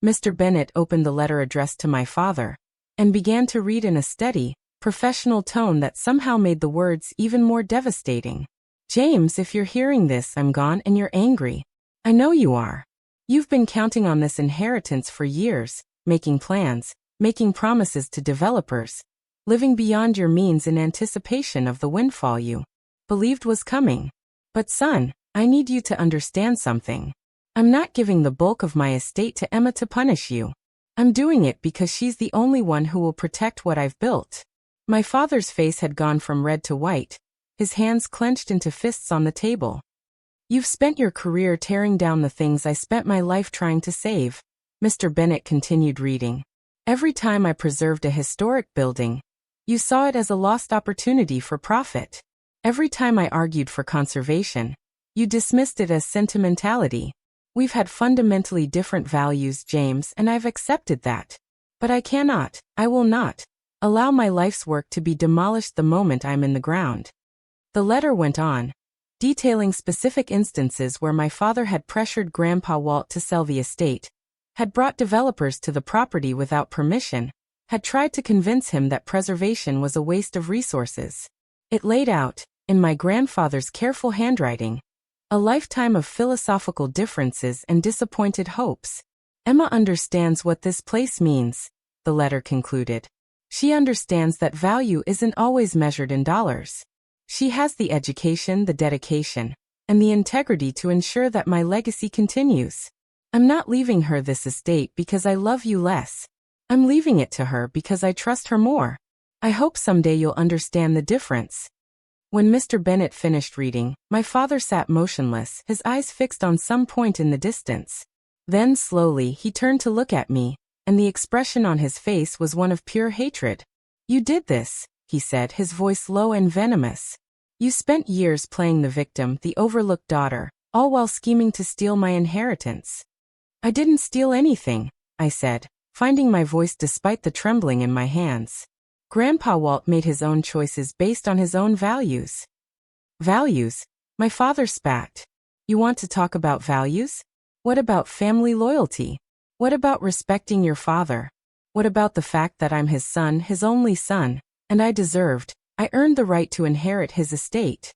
Mr. Bennett opened the letter addressed to my father, and began to read in a steady, professional tone that somehow made the words even more devastating. James, if you're hearing this, I'm gone and you're angry. I know you are. You've been counting on this inheritance for years, making plans, making promises to developers, living beyond your means in anticipation of the windfall you believed was coming. But son, I need you to understand something. I'm not giving the bulk of my estate to Emma to punish you. I'm doing it because she's the only one who will protect what I've built. My father's face had gone from red to white, his hands clenched into fists on the table. You've spent your career tearing down the things I spent my life trying to save. Mr. Bennett continued reading. Every time I preserved a historic building, you saw it as a lost opportunity for profit. Every time I argued for conservation, you dismissed it as sentimentality. We've had fundamentally different values, James, and I've accepted that. But I will not, allow my life's work to be demolished the moment I'm in the ground. The letter went on, detailing specific instances where my father had pressured Grandpa Walt to sell the estate, had brought developers to the property without permission, had tried to convince him that preservation was a waste of resources. It laid out, in my grandfather's careful handwriting, a lifetime of philosophical differences and disappointed hopes. Emma understands what this place means, the letter concluded. She understands that value isn't always measured in dollars. She has the education, the dedication, and the integrity to ensure that my legacy continues. I'm not leaving her this estate because I love you less. I'm leaving it to her because I trust her more. I hope someday you'll understand the difference. When Mr. Bennett finished reading, my father sat motionless, his eyes fixed on some point in the distance. Then slowly he turned to look at me, and the expression on his face was one of pure hatred. You did this, he said, his voice low and venomous. You spent years playing the victim, the overlooked daughter, all while scheming to steal my inheritance. I didn't steal anything, I said, finding my voice despite the trembling in my hands. Grandpa Walt made his own choices based on his own values. Values? My father spat. You want to talk about values? What about family loyalty? What about respecting your father? What about the fact that I'm his son, his only son, and I earned the right to inherit his estate?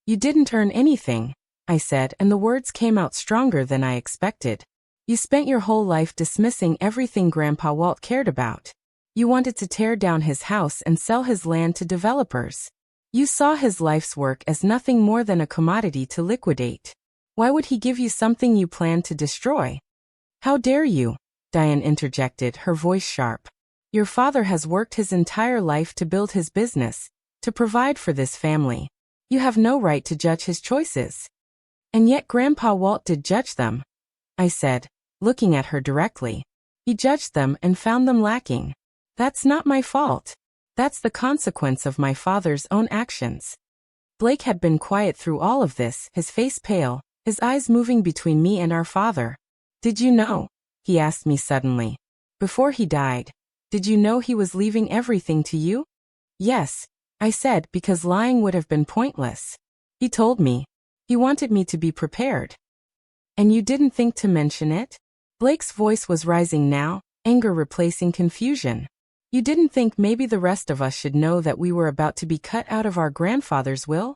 You didn't earn anything, I said, and the words came out stronger than I expected. You spent your whole life dismissing everything Grandpa Walt cared about. You wanted to tear down his house and sell his land to developers. You saw his life's work as nothing more than a commodity to liquidate. Why would he give you something you planned to destroy? How dare you? Diane interjected, her voice sharp. Your father has worked his entire life to build his business, to provide for this family. You have no right to judge his choices. And yet Grandpa Walt did judge them, I said, looking at her directly. He judged them and found them lacking. That's not my fault. That's the consequence of my father's own actions. Blake had been quiet through all of this, his face pale, his eyes moving between me and our father. Did you know? He asked me suddenly. Before he died, did you know he was leaving everything to you? Yes, I said, because lying would have been pointless. He told me. He wanted me to be prepared. And you didn't think to mention it? Blake's voice was rising now, anger replacing confusion. You didn't think maybe the rest of us should know that we were about to be cut out of our grandfather's will?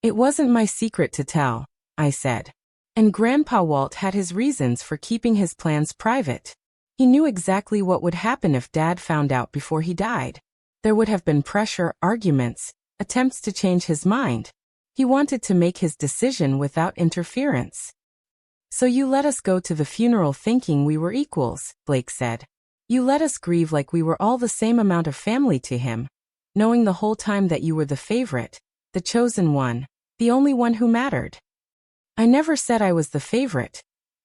It wasn't my secret to tell, I said. And Grandpa Walt had his reasons for keeping his plans private. He knew exactly what would happen if Dad found out before he died. There would have been pressure, arguments, attempts to change his mind. He wanted to make his decision without interference. So you let us go to the funeral thinking we were equals, Blake said. You let us grieve like we were all the same amount of family to him, knowing the whole time that you were the favorite, the chosen one, the only one who mattered. I never said I was the favorite.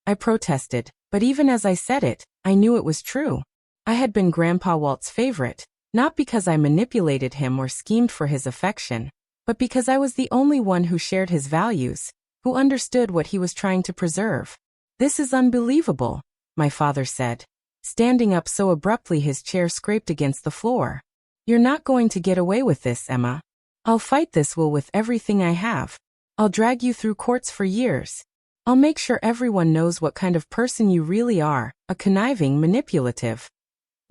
I protested, but even as I said it, I knew it was true. I had been Grandpa Walt's favorite, not because I manipulated him or schemed for his affection, but because I was the only one who shared his values, who understood what he was trying to preserve. This is unbelievable, my father said, standing up so abruptly his chair scraped against the floor. You're not going to get away with this, Emma. I'll fight this will with everything I have. I'll drag you through courts for years. I'll make sure everyone knows what kind of person you really are, a conniving, manipulative.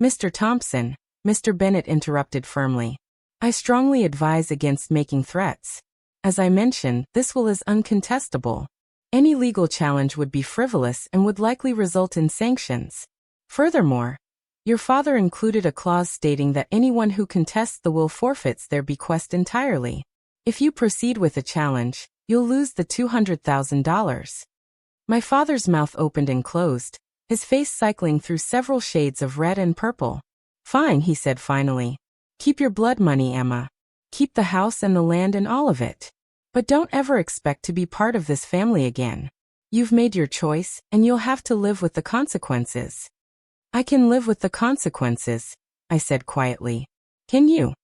Mr. Thompson, Mr. Bennett interrupted firmly. I strongly advise against making threats. As I mentioned, this will is uncontestable. Any legal challenge would be frivolous and would likely result in sanctions. Furthermore, your father included a clause stating that anyone who contests the will forfeits their bequest entirely. If you proceed with a challenge, you'll lose the $200,000. My father's mouth opened and closed, his face cycling through several shades of red and purple. Fine, he said finally. Keep your blood money, Emma. Keep the house and the land and all of it. But don't ever expect to be part of this family again. You've made your choice, and you'll have to live with the consequences. I can live with the consequences, I said quietly. Can you?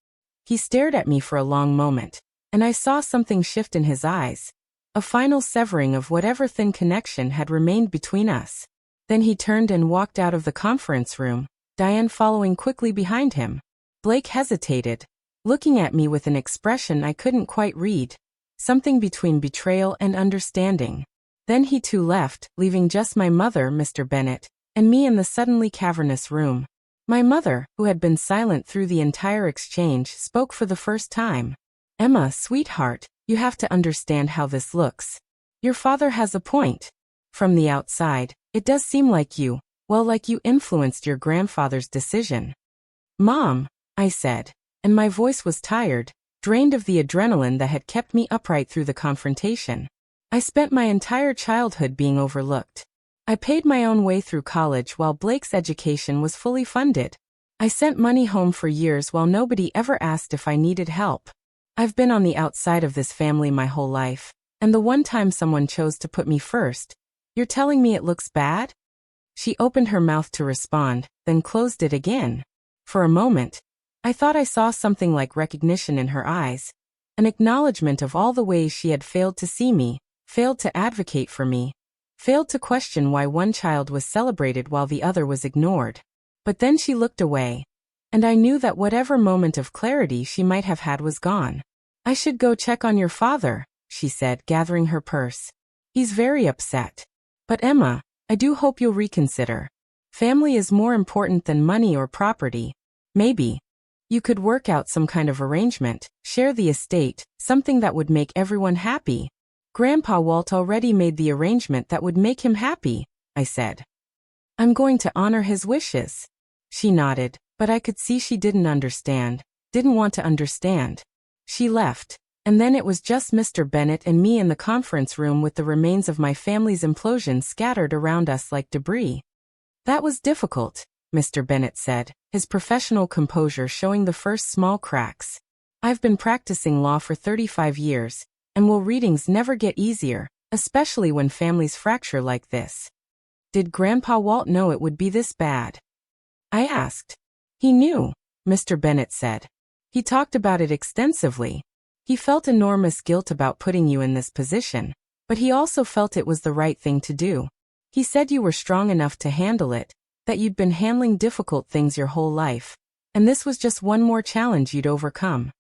He stared at me for a long moment, and I saw something shift in his eyes, a final severing of whatever thin connection had remained between us. Then he turned and walked out of the conference room, Diane following quickly behind him. Blake hesitated, looking at me with an expression I couldn't quite read, something between betrayal and understanding. Then he too left, leaving just my mother, Mr. Bennett, and me in the suddenly cavernous room. My mother, who had been silent through the entire exchange, spoke for the first time. Emma, sweetheart, you have to understand how this looks. Your father has a point. From the outside, it does seem like you influenced your grandfather's decision. Mom, I said, and my voice was tired, drained of the adrenaline that had kept me upright through the confrontation. I spent my entire childhood being overlooked. I paid my own way through college while Blake's education was fully funded. I sent money home for years while nobody ever asked if I needed help. I've been on the outside of this family my whole life, and the one time someone chose to put me first, you're telling me it looks bad? She opened her mouth to respond, then closed it again. For a moment, I thought I saw something like recognition in her eyes, an acknowledgement of all the ways she had failed to see me, failed to advocate for me, failed to question why one child was celebrated while the other was ignored. But then she looked away, and I knew that whatever moment of clarity she might have had was gone. I should go check on your father, she said, gathering her purse. He's very upset. But Emma, I do hope you'll reconsider. Family is more important than money or property. Maybe you could work out some kind of arrangement, share the estate, something that would make everyone happy. Grandpa Walt already made the arrangement that would make him happy, I said. I'm going to honor his wishes. She nodded, but I could see she didn't want to understand. She left, and then it was just Mr. Bennett and me in the conference room with the remains of my family's implosion scattered around us like debris. That was difficult, Mr. Bennett said, his professional composure showing the first small cracks. I've been practicing law for 35 years, and will readings never get easier, especially when families fracture like this? Did Grandpa Walt know it would be this bad? I asked. He knew, Mr. Bennett said. He talked about it extensively. He felt enormous guilt about putting you in this position, but he also felt it was the right thing to do. He said you were strong enough to handle it, that you'd been handling difficult things your whole life, and this was just one more challenge you'd overcome.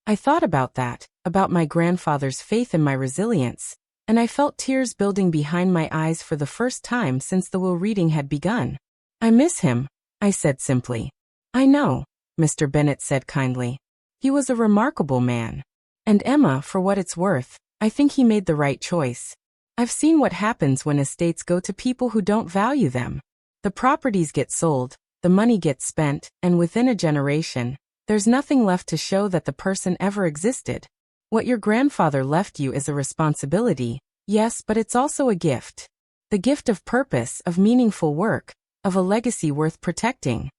I thought about that, about my grandfather's faith in my resilience, and I felt tears building behind my eyes for the first time since the will reading had begun. I miss him, I said simply. I know, Mr. Bennett said kindly. He was a remarkable man. And Emma, for what it's worth, I think he made the right choice. I've seen what happens when estates go to people who don't value them. The properties get sold, the money gets spent, and within a generation, there's nothing left to show that the person ever existed. What your grandfather left you is a responsibility, yes, but it's also a gift. The gift of purpose, of meaningful work, of a legacy worth protecting.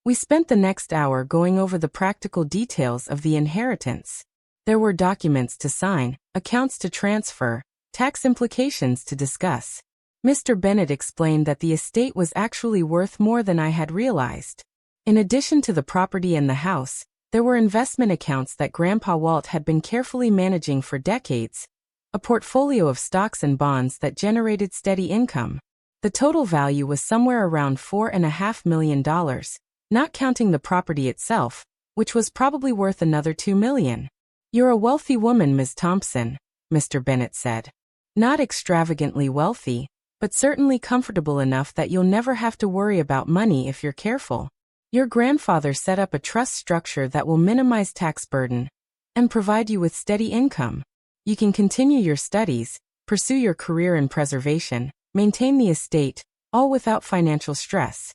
We spent the next hour going over the practical details of the inheritance. There were documents to sign, accounts to transfer, tax implications to discuss. Mr. Bennett explained that the estate was actually worth more than I had realized. In addition to the property and the house, there were investment accounts that Grandpa Walt had been carefully managing for decades, a portfolio of stocks and bonds that generated steady income. The total value was somewhere around $4.5 million, not counting the property itself, which was probably worth another $2 million. You're a wealthy woman, Ms. Thompson, Mr. Bennett said. Not extravagantly wealthy, but certainly comfortable enough that you'll never have to worry about money if you're careful. Your grandfather set up a trust structure that will minimize tax burden and provide you with steady income. You can continue your studies, pursue your career in preservation, maintain the estate, all without financial stress.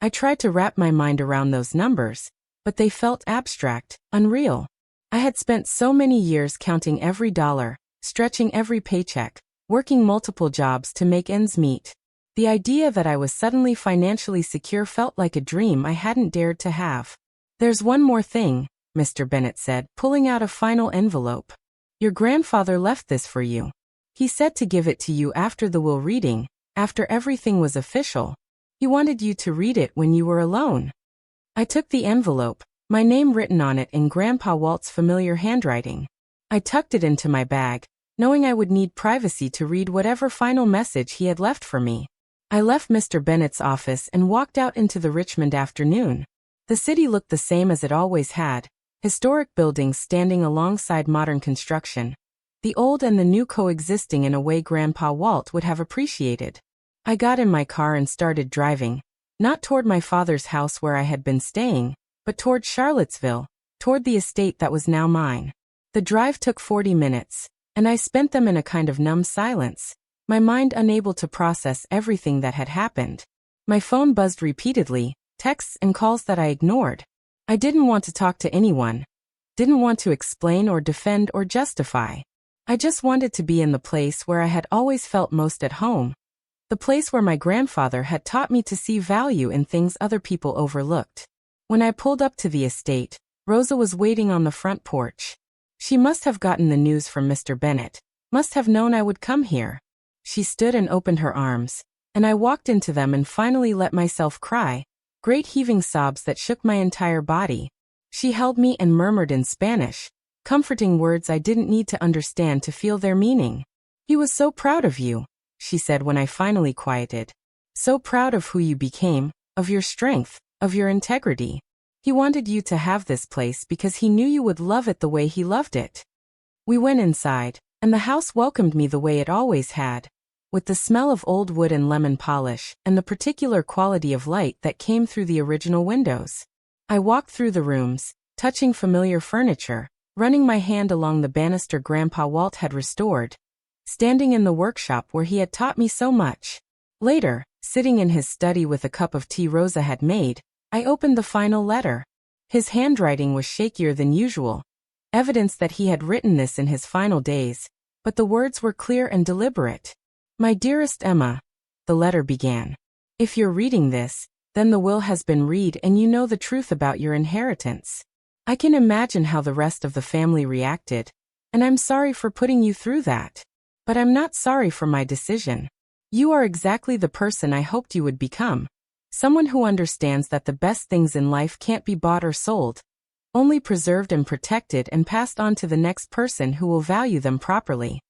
I tried to wrap my mind around those numbers, but they felt abstract, unreal. I had spent so many years counting every dollar, stretching every paycheck, working multiple jobs to make ends meet. The idea that I was suddenly financially secure felt like a dream I hadn't dared to have. There's one more thing, Mr. Bennett said, pulling out a final envelope. Your grandfather left this for you. He said to give it to you after the will reading, after everything was official. He wanted you to read it when you were alone. I took the envelope, my name written on it in Grandpa Walt's familiar handwriting. I tucked it into my bag, knowing I would need privacy to read whatever final message he had left for me. I left Mr. Bennett's office and walked out into the Richmond afternoon. The city looked the same as it always had, historic buildings standing alongside modern construction, the old and the new coexisting in a way Grandpa Walt would have appreciated. I got in my car and started driving, not toward my father's house where I had been staying, but toward Charlottesville, toward the estate that was now mine. The drive took 40 minutes, and I spent them in a kind of numb silence, my mind unable to process everything that had happened. My phone buzzed repeatedly, texts and calls that I ignored. I didn't want to talk to anyone, didn't want to explain or defend or justify. I just wanted to be in the place where I had always felt most at home, the place where my grandfather had taught me to see value in things other people overlooked. When I pulled up to the estate, Rosa was waiting on the front porch. She must have gotten the news from Mr. Bennett, must have known I would come here. She stood and opened her arms, and I walked into them and finally let myself cry, great heaving sobs that shook my entire body. She held me and murmured in Spanish, comforting words I didn't need to understand to feel their meaning. He was so proud of you, she said when I finally quieted. So proud of who you became, of your strength, of your integrity. He wanted you to have this place because he knew you would love it the way he loved it. We went inside, and the house welcomed me the way it always had, with the smell of old wood and lemon polish, and the particular quality of light that came through the original windows. I walked through the rooms, touching familiar furniture, running my hand along the banister Grandpa Walt had restored, standing in the workshop where he had taught me so much. Later, sitting in his study with a cup of tea Rosa had made, I opened the final letter. His handwriting was shakier than usual, evidence that he had written this in his final days, but the words were clear and deliberate. My dearest Emma, the letter began. If you're reading this, then the will has been read and you know the truth about your inheritance. I can imagine how the rest of the family reacted, and I'm sorry for putting you through that. But I'm not sorry for my decision. You are exactly the person I hoped you would become. Someone who understands that the best things in life can't be bought or sold, only preserved and protected and passed on to the next person who will value them properly.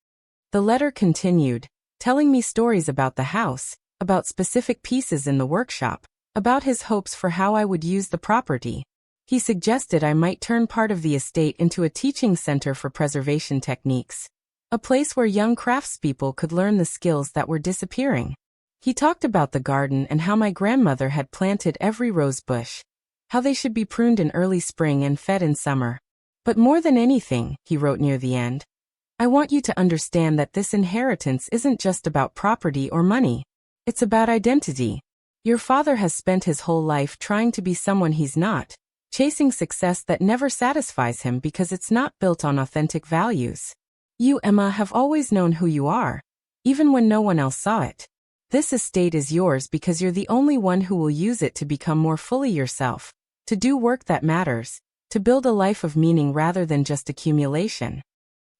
The letter continued, telling me stories about the house, about specific pieces in the workshop, about his hopes for how I would use the property. He suggested I might turn part of the estate into a teaching center for preservation techniques, a place where young craftspeople could learn the skills that were disappearing. He talked about the garden and how my grandmother had planted every rose bush, how they should be pruned in early spring and fed in summer. But more than anything, he wrote near the end, I want you to understand that this inheritance isn't just about property or money. It's about identity. Your father has spent his whole life trying to be someone he's not, chasing success that never satisfies him because it's not built on authentic values. You, Emma, have always known who you are, even when no one else saw it. This estate is yours because you're the only one who will use it to become more fully yourself, to do work that matters, to build a life of meaning rather than just accumulation.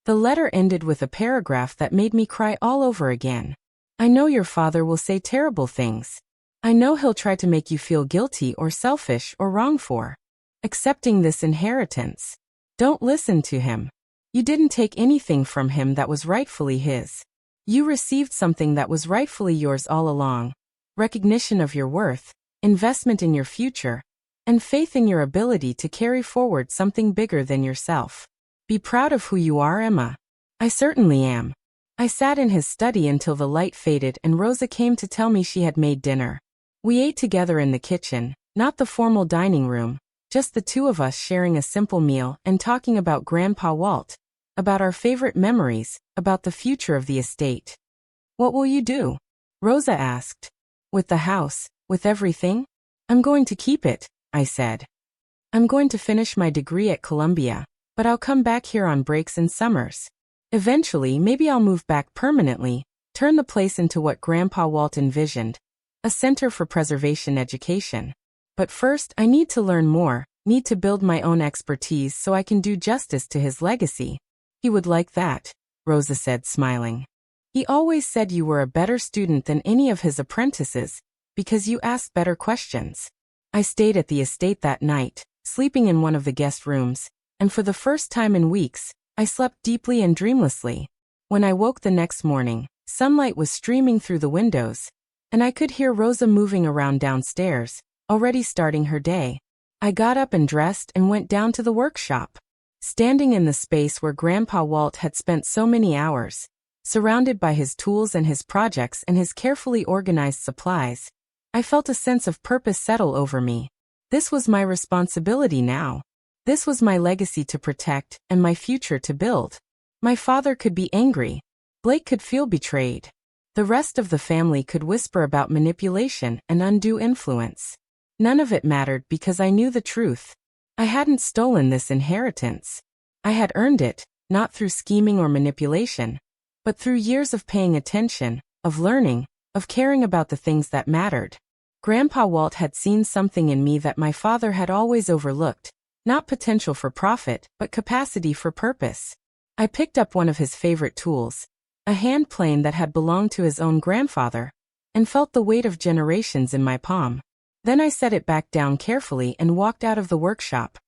The letter ended with a paragraph that made me cry all over again. I know your father will say terrible things. I know he'll try to make you feel guilty or selfish or wrong for accepting this inheritance. Don't listen to him. You didn't take anything from him that was rightfully his. You received something that was rightfully yours all along. Recognition of your worth, investment in your future, and faith in your ability to carry forward something bigger than yourself. Be proud of who you are, Emma. I certainly am. I sat in his study until the light faded and Rosa came to tell me she had made dinner. We ate together in the kitchen, not the formal dining room, just the two of us sharing a simple meal and talking about Grandpa Walt, about our favorite memories, about the future of the estate. What will you do? Rosa asked. With the house, with everything? I'm going to keep it, I said. I'm going to finish my degree at Columbia, but I'll come back here on breaks and summers. Eventually, maybe I'll move back permanently, turn the place into what Grandpa Walt envisioned, a center for preservation education. But first, I need to learn more, need to build my own expertise so I can do justice to his legacy. He would like that, Rosa said, smiling. He always said you were a better student than any of his apprentices, because you asked better questions. I stayed at the estate that night, sleeping in one of the guest rooms, and for the first time in weeks, I slept deeply and dreamlessly. When I woke the next morning, sunlight was streaming through the windows, and I could hear Rosa moving around downstairs, already starting her day. I got up and dressed and went down to the workshop. Standing in the space where Grandpa Walt had spent so many hours, surrounded by his tools and his projects and his carefully organized supplies, I felt a sense of purpose settle over me. This was my responsibility now. This was my legacy to protect and my future to build. My father could be angry. Blake could feel betrayed. The rest of the family could whisper about manipulation and undue influence. None of it mattered because I knew the truth. I hadn't stolen this inheritance. I had earned it, not through scheming or manipulation, but through years of paying attention, of learning, of caring about the things that mattered. Grandpa Walt had seen something in me that my father had always overlooked, not potential for profit, but capacity for purpose. I picked up one of his favorite tools, a hand plane that had belonged to his own grandfather, and felt the weight of generations in my palm. Then I set it back down carefully and walked out of the workshop,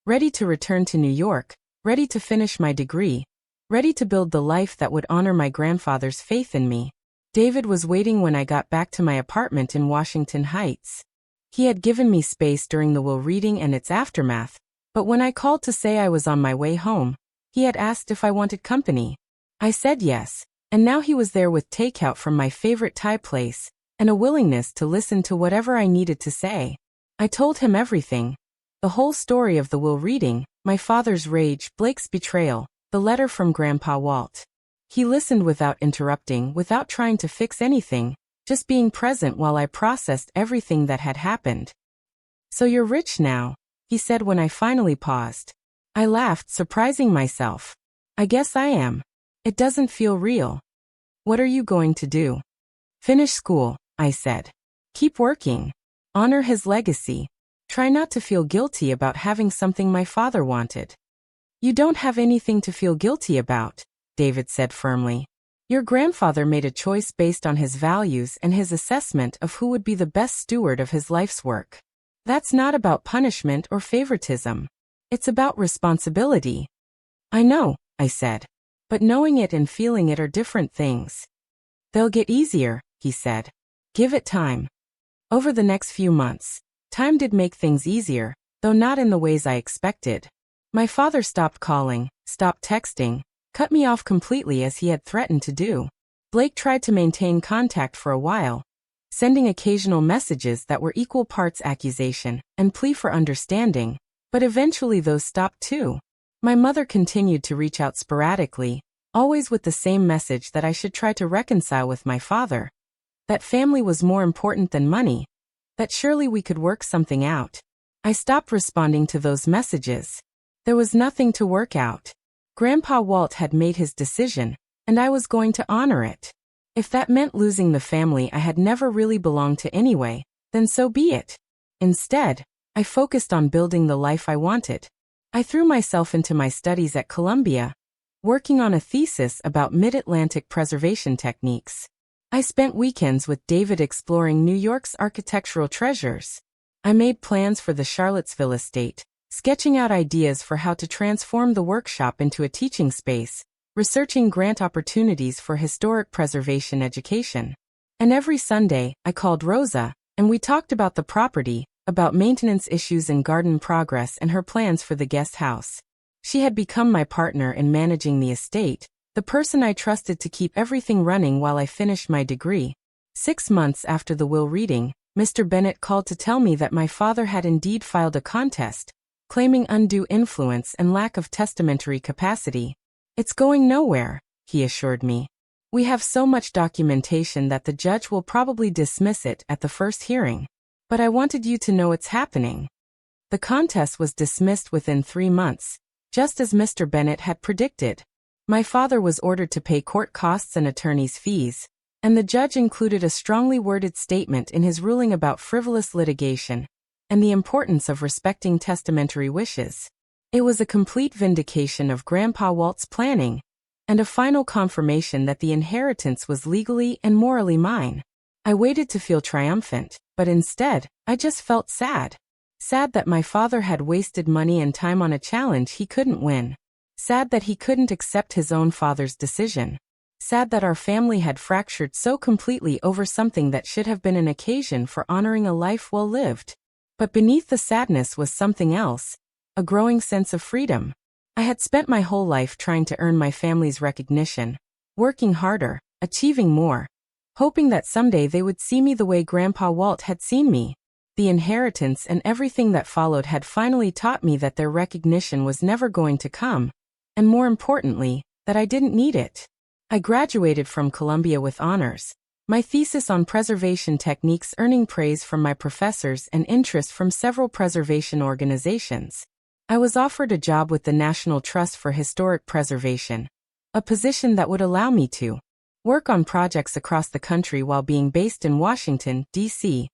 ready to return to New York, ready to finish my degree, ready to build the life that would honor my grandfather's faith in me. David was waiting when I got back to my apartment in Washington Heights. He had given me space during the will reading and its aftermath, but when I called to say I was on my way home, he had asked if I wanted company. I said yes, and now he was there with takeout from my favorite Thai place, and a willingness to listen to whatever I needed to say. I told him everything. The whole story of the will reading, my father's rage, Blake's betrayal, the letter from Grandpa Walt. He listened without interrupting, without trying to fix anything, just being present while I processed everything that had happened. So you're rich now, he said when I finally paused. I laughed, surprising myself. I guess I am. It doesn't feel real. What are you going to do? Finish school, I said. Keep working. Honor his legacy. Try not to feel guilty about having something my father wanted. You don't have anything to feel guilty about, David said firmly. Your grandfather made a choice based on his values and his assessment of who would be the best steward of his life's work. That's not about punishment or favoritism. It's about responsibility. I know, I said. But knowing it and feeling it are different things. They'll get easier, he said. Give it time. Over the next few months, time did make things easier, though not in the ways I expected. My father stopped calling, stopped texting, cut me off completely as he had threatened to do. Blake tried to maintain contact for a while, sending occasional messages that were equal parts accusation and plea for understanding, but eventually those stopped too. My mother continued to reach out sporadically, always with the same message that I should try to reconcile with my father. That family was more important than money, that surely we could work something out. I stopped responding to those messages. There was nothing to work out. Grandpa Walt had made his decision, and I was going to honor it. If that meant losing the family I had never really belonged to anyway, then so be it. Instead, I focused on building the life I wanted. I threw myself into my studies at Columbia, working on a thesis about mid-Atlantic preservation techniques. I spent weekends with David exploring New York's architectural treasures. I made plans for the Charlottesville estate, sketching out ideas for how to transform the workshop into a teaching space, researching grant opportunities for historic preservation education. And every Sunday, I called Rosa, and we talked about the property, about maintenance issues and garden progress and her plans for the guest house. She had become my partner in managing the estate, the person I trusted to keep everything running while I finished my degree. 6 months after the will reading, Mr. Bennett called to tell me that my father had indeed filed a contest, claiming undue influence and lack of testamentary capacity. "It's going nowhere," he assured me. "We have so much documentation that the judge will probably dismiss it at the first hearing. But I wanted you to know it's happening." The contest was dismissed within 3 months, just as Mr. Bennett had predicted. My father was ordered to pay court costs and attorney's fees, and the judge included a strongly worded statement in his ruling about frivolous litigation and the importance of respecting testamentary wishes. It was a complete vindication of Grandpa Walt's planning, and a final confirmation that the inheritance was legally and morally mine. I waited to feel triumphant, but instead, I just felt sad. Sad that my father had wasted money and time on a challenge he couldn't win. Sad that he couldn't accept his own father's decision. Sad that our family had fractured so completely over something that should have been an occasion for honoring a life well lived. But beneath the sadness was something else, a growing sense of freedom. I had spent my whole life trying to earn my family's recognition, working harder, achieving more, hoping that someday they would see me the way Grandpa Walt had seen me. The inheritance and everything that followed had finally taught me that their recognition was never going to come, and more importantly, that I didn't need it. I graduated from Columbia with honors, my thesis on preservation techniques earning praise from my professors and interest from several preservation organizations. I was offered a job with the National Trust for Historic Preservation, a position that would allow me to work on projects across the country while being based in Washington, D.C.,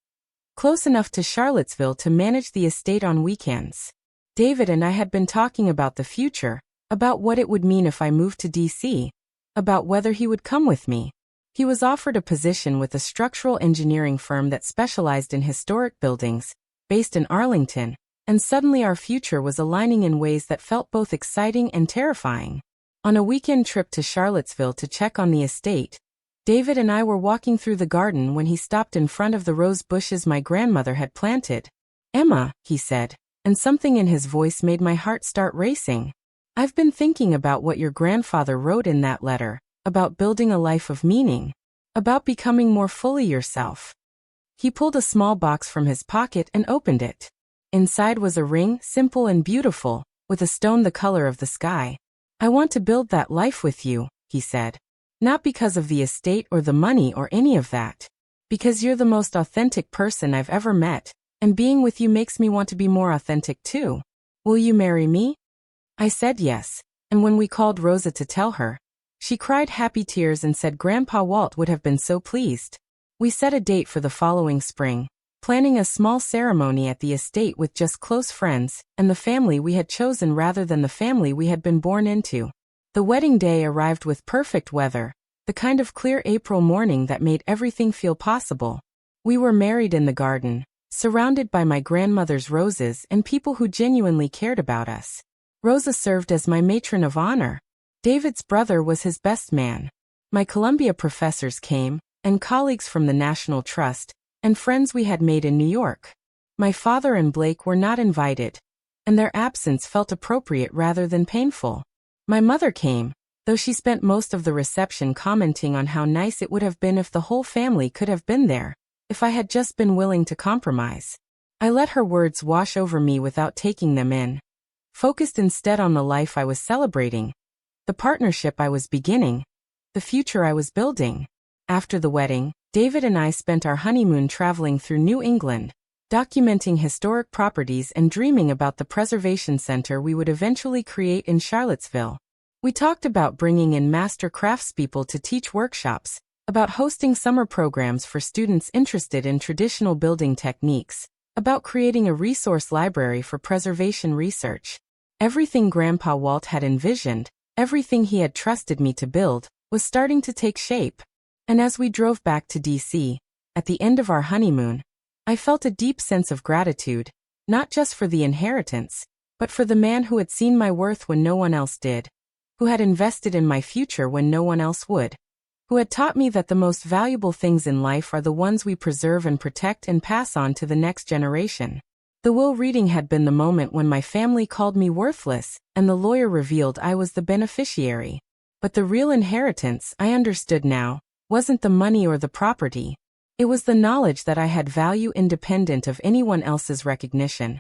close enough to Charlottesville to manage the estate on weekends. David and I had been talking about the future, about what it would mean if I moved to D.C., about whether he would come with me. He was offered a position with a structural engineering firm that specialized in historic buildings, based in Arlington, and suddenly our future was aligning in ways that felt both exciting and terrifying. On a weekend trip to Charlottesville to check on the estate, David and I were walking through the garden when he stopped in front of the rose bushes my grandmother had planted. "Emma," he said, and something in his voice made my heart start racing. "I've been thinking about what your grandfather wrote in that letter, about building a life of meaning, about becoming more fully yourself." He pulled a small box from his pocket and opened it. Inside was a ring, simple and beautiful, with a stone the color of the sky. "I want to build that life with you," he said. "Not because of the estate or the money or any of that. Because you're the most authentic person I've ever met, and being with you makes me want to be more authentic too. Will you marry me?" I said yes, and when we called Rosa to tell her, she cried happy tears and said Grandpa Walt would have been so pleased. We set a date for the following spring, planning a small ceremony at the estate with just close friends and the family we had chosen rather than the family we had been born into. The wedding day arrived with perfect weather, the kind of clear April morning that made everything feel possible. We were married in the garden, surrounded by my grandmother's roses and people who genuinely cared about us. Rosa served as my matron of honor. David's brother was his best man. My Columbia professors came, and colleagues from the National Trust, and friends we had made in New York. My father and Blake were not invited, and their absence felt appropriate rather than painful. My mother came, though she spent most of the reception commenting on how nice it would have been if the whole family could have been there, if I had just been willing to compromise. I let her words wash over me without taking them in, focused instead on the life I was celebrating, the partnership I was beginning, the future I was building. After the wedding, David and I spent our honeymoon traveling through New England, documenting historic properties and dreaming about the preservation center we would eventually create in Charlottesville. We talked about bringing in master craftspeople to teach workshops, about hosting summer programs for students interested in traditional building techniques, about creating a resource library for preservation research. Everything Grandpa Walt had envisioned, everything he had trusted me to build, was starting to take shape. And as we drove back to D.C., at the end of our honeymoon, I felt a deep sense of gratitude, not just for the inheritance, but for the man who had seen my worth when no one else did, who had invested in my future when no one else would, who had taught me that the most valuable things in life are the ones we preserve and protect and pass on to the next generation. The will reading had been the moment when my family called me worthless, and the lawyer revealed I was the beneficiary. But the real inheritance, I understood now, wasn't the money or the property. It was the knowledge that I had value independent of anyone else's recognition,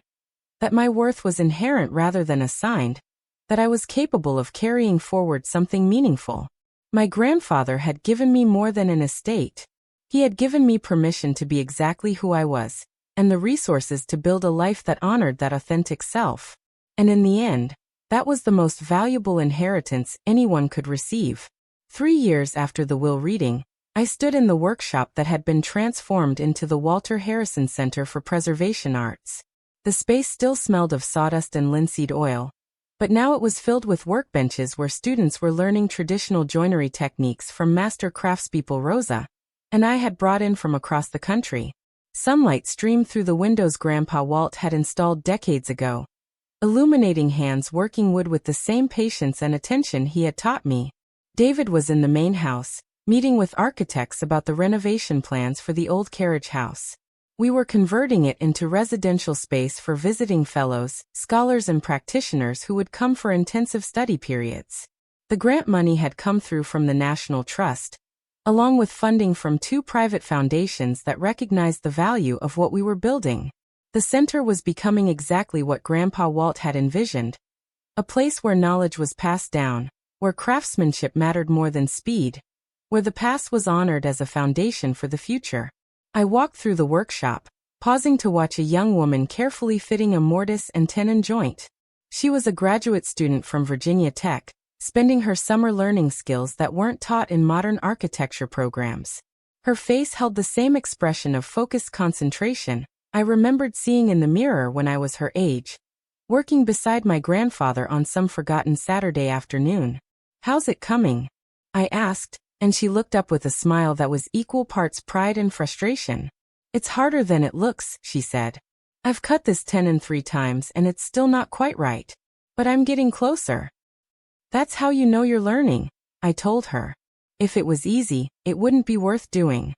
that my worth was inherent rather than assigned, that I was capable of carrying forward something meaningful. My grandfather had given me more than an estate. He had given me permission to be exactly who I was, and the resources to build a life that honored that authentic self. And in the end, that was the most valuable inheritance anyone could receive. 3 years after the will reading, I stood in the workshop that had been transformed into the Walter Harrison Center for Preservation Arts. The space still smelled of sawdust and linseed oil, but now it was filled with workbenches where students were learning traditional joinery techniques from master craftspeople Rosa and I had brought in from across the country. Sunlight streamed through the windows Grandpa Walt had installed decades ago, illuminating hands working wood with the same patience and attention he had taught me. David was in the main house, meeting with architects about the renovation plans for the old carriage house. We were converting it into residential space for visiting fellows, scholars and practitioners who would come for intensive study periods. The grant money had come through from the National Trust, along with funding from 2 private foundations that recognized the value of what we were building. The center was becoming exactly what Grandpa Walt had envisioned, a place where knowledge was passed down, where craftsmanship mattered more than speed, where the past was honored as a foundation for the future. I walked through the workshop, pausing to watch a young woman carefully fitting a mortise and tenon joint. She was a graduate student from Virginia Tech, spending her summer learning skills that weren't taught in modern architecture programs. Her face held the same expression of focused concentration I remembered seeing in the mirror when I was her age, working beside my grandfather on some forgotten Saturday afternoon. "How's it coming?" I asked, and she looked up with a smile that was equal parts pride and frustration. "It's harder than it looks," she said. "I've cut this tenon 3 times and it's still not quite right. But I'm getting closer." "That's how you know you're learning," I told her. "If it was easy, it wouldn't be worth doing."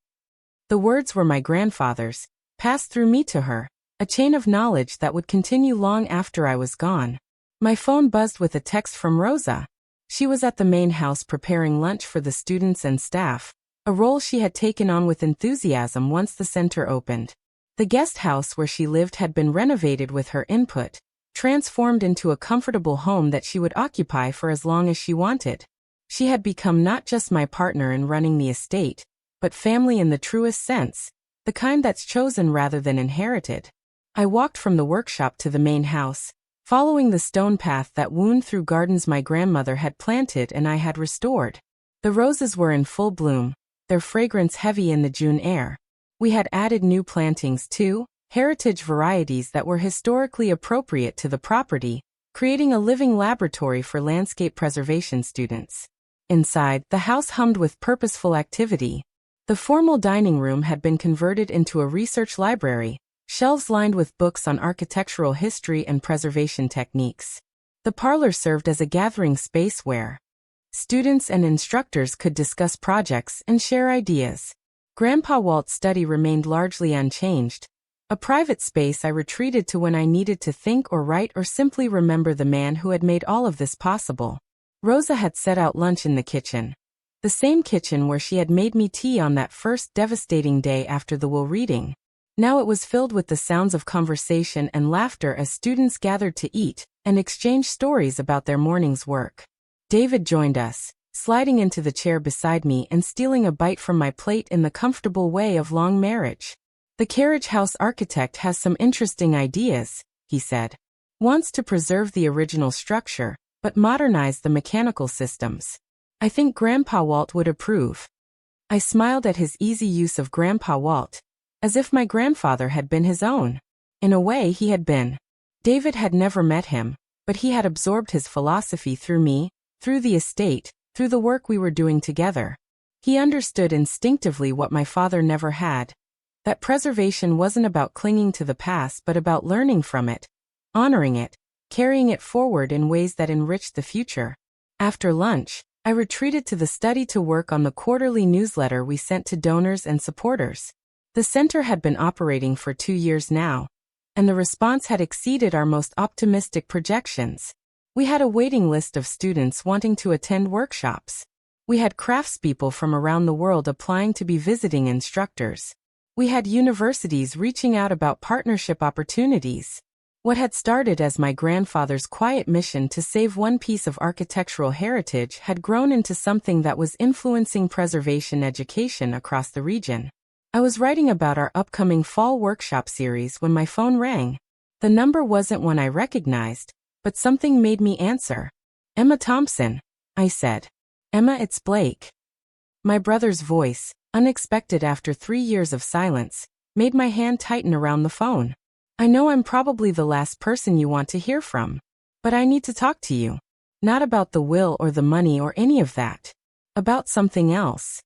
The words were my grandfather's, passed through me to her, a chain of knowledge that would continue long after I was gone. My phone buzzed with a text from Rosa. She was at the main house preparing lunch for the students and staff, a role she had taken on with enthusiasm once the center opened. The guest house where she lived had been renovated with her input, transformed into a comfortable home that she would occupy for as long as she wanted. She had become not just my partner in running the estate, but family in the truest sense, the kind that's chosen rather than inherited. I walked from the workshop to the main house, following the stone path that wound through gardens my grandmother had planted and I had restored. The roses were in full bloom, their fragrance heavy in the June air. We had added new plantings too, heritage varieties that were historically appropriate to the property, creating a living laboratory for landscape preservation students. Inside, the house hummed with purposeful activity. The formal dining room had been converted into a research library, shelves lined with books on architectural history and preservation techniques. The parlor served as a gathering space where students and instructors could discuss projects and share ideas. Grandpa Walt's study remained largely unchanged, A private space I retreated to when I needed to think or write or simply remember the man who had made all of this possible. Rosa had set out lunch in the kitchen. The same kitchen where she had made me tea on that first devastating day after the will reading. Now it was filled with the sounds of conversation and laughter as students gathered to eat and exchange stories about their morning's work. David joined us, sliding into the chair beside me and stealing a bite from my plate in the comfortable way of long marriage. The carriage house architect has some interesting ideas, he said. Wants to preserve the original structure, but modernize the mechanical systems. I think Grandpa Walt would approve. I smiled at his easy use of Grandpa Walt, as if my grandfather had been his own. In a way he had been. David had never met him, but he had absorbed his philosophy through me, through the estate, through the work we were doing together. He understood instinctively what my father never had. That preservation wasn't about clinging to the past but about learning from it, honoring it, carrying it forward in ways that enriched the future. After lunch, I retreated to the study to work on the quarterly newsletter we sent to donors and supporters. The center had been operating for 2 years now, and the response had exceeded our most optimistic projections. We had a waiting list of students wanting to attend workshops. We had craftspeople from around the world applying to be visiting instructors. We had universities reaching out about partnership opportunities. What had started as my grandfather's quiet mission to save one piece of architectural heritage had grown into something that was influencing preservation education across the region. I was writing about our upcoming fall workshop series when my phone rang. The number wasn't one I recognized, but something made me answer. "Emma Thompson," I said. "Emma, it's Blake." My brother's voice, unexpected after 3 years of silence, made my hand tighten around the phone. "I know I'm probably the last person you want to hear from, but I need to talk to you. Not about the will or the money or any of that. About something else."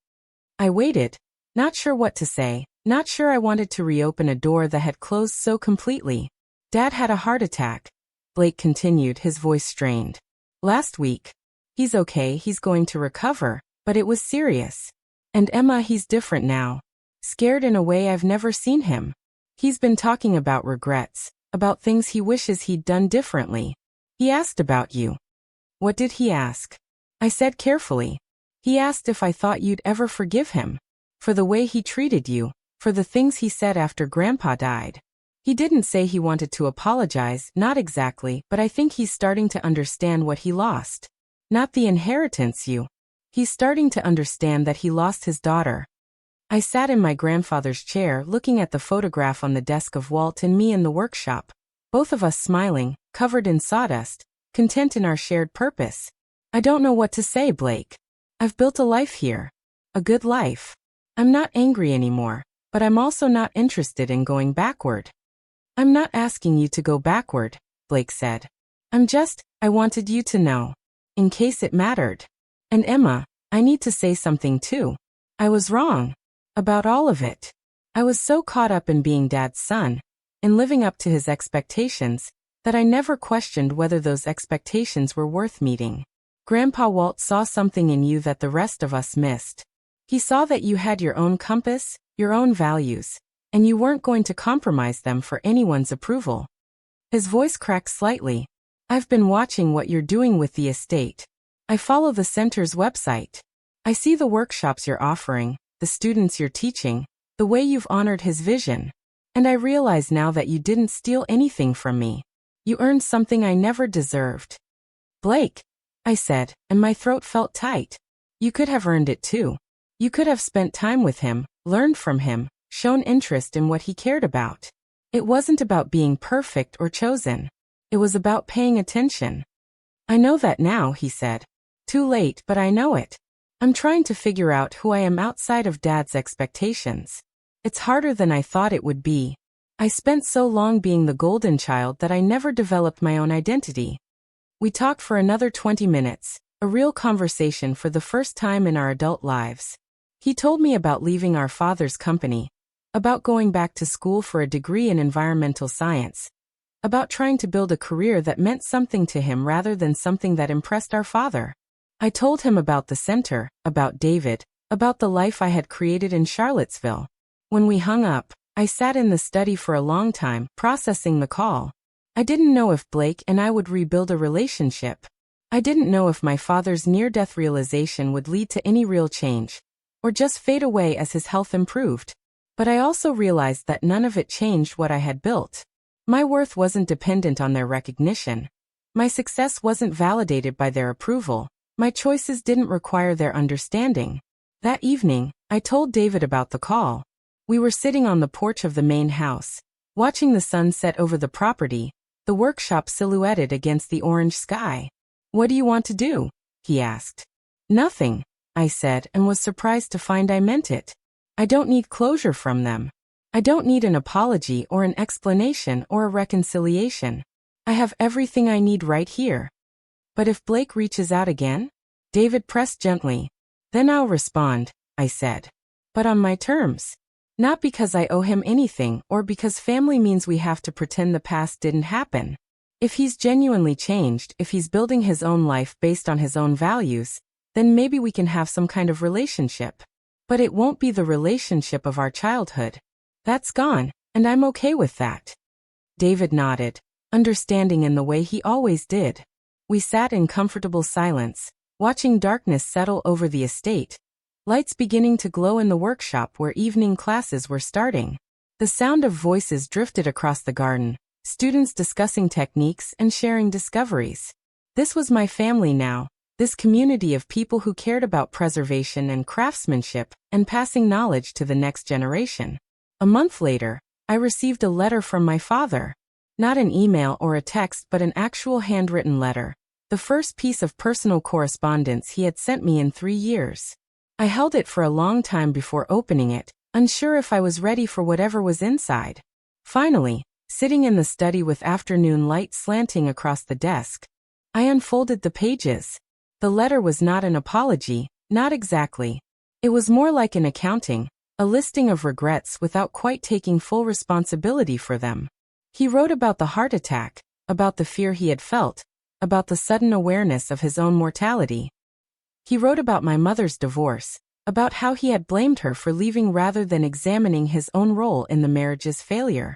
I waited, not sure what to say, not sure I wanted to reopen a door that had closed so completely. "Dad had a heart attack," Blake continued, his voice strained. "Last week. He's okay, he's going to recover, but it was serious. And Emma, he's different now. Scared in a way I've never seen him. He's been talking about regrets, about things he wishes he'd done differently. He asked about you." "What did he ask?" I said carefully. "He asked if I thought you'd ever forgive him. For the way he treated you, for the things he said after Grandpa died. He didn't say he wanted to apologize, not exactly, but I think he's starting to understand what he lost. Not the inheritance He's starting to understand that he lost his daughter." I sat in my grandfather's chair looking at the photograph on the desk of Walt and me in the workshop, both of us smiling, covered in sawdust, content in our shared purpose. "I don't know what to say, Blake. I've built a life here. A good life. I'm not angry anymore, but I'm also not interested in going backward." "I'm not asking you to go backward," Blake said. I wanted you to know. In case it mattered. And Emma, I need to say something too. I was wrong. About all of it. I was so caught up in being Dad's son, in living up to his expectations, that I never questioned whether those expectations were worth meeting. Grandpa Walt saw something in you that the rest of us missed. He saw that you had your own compass, your own values, and you weren't going to compromise them for anyone's approval. His voice cracked slightly. "I've been watching what you're doing with the estate. I follow the center's website. I see the workshops you're offering, the students you're teaching, the way you've honored his vision. And I realize now that you didn't steal anything from me. You earned something I never deserved." "Blake," I said, and my throat felt tight. "You could have earned it too. You could have spent time with him, learned from him, shown interest in what he cared about. It wasn't about being perfect or chosen. It was about paying attention." "I know that now," he said. "Too late, but I know it. I'm trying to figure out who I am outside of Dad's expectations. It's harder than I thought it would be. I spent so long being the golden child that I never developed my own identity." We talked for another 20 minutes, a real conversation for the first time in our adult lives. He told me about leaving our father's company, about going back to school for a degree in environmental science, about trying to build a career that meant something to him rather than something that impressed our father. I told him about the center, about David, about the life I had created in Charlottesville. When we hung up, I sat in the study for a long time, processing the call. I didn't know if Blake and I would rebuild a relationship. I didn't know if my father's near-death realization would lead to any real change, or just fade away as his health improved. But I also realized that none of it changed what I had built. My worth wasn't dependent on their recognition. My success wasn't validated by their approval. My choices didn't require their understanding. That evening, I told David about the call. We were sitting on the porch of the main house, watching the sun set over the property, the workshop silhouetted against the orange sky. "What do you want to do?" he asked. "Nothing," I said, and was surprised to find I meant it. I don't need closure from them. I don't need an apology or an explanation or a reconciliation. I have everything I need right here. "But if Blake reaches out again?" David pressed gently. "Then I'll respond," I said. "But on my terms. Not because I owe him anything or because family means we have to pretend the past didn't happen. If he's genuinely changed, if he's building his own life based on his own values, then maybe we can have some kind of relationship. But it won't be the relationship of our childhood. That's gone, and I'm okay with that." David nodded, understanding in the way he always did. We sat in comfortable silence, watching darkness settle over the estate, lights beginning to glow in the workshop where evening classes were starting. The sound of voices drifted across the garden, students discussing techniques and sharing discoveries. This was my family now, this community of people who cared about preservation and craftsmanship and passing knowledge to the next generation. A month later, I received a letter from my father. Not an email or a text, but an actual handwritten letter, the first piece of personal correspondence he had sent me in 3 years. I held it for a long time before opening it, unsure if I was ready for whatever was inside. Finally, sitting in the study with afternoon light slanting across the desk, I unfolded the pages. The letter was not an apology, not exactly. It was more like an accounting, a listing of regrets without quite taking full responsibility for them. He wrote about the heart attack, about the fear he had felt, about the sudden awareness of his own mortality. He wrote about my mother's divorce, about how he had blamed her for leaving rather than examining his own role in the marriage's failure.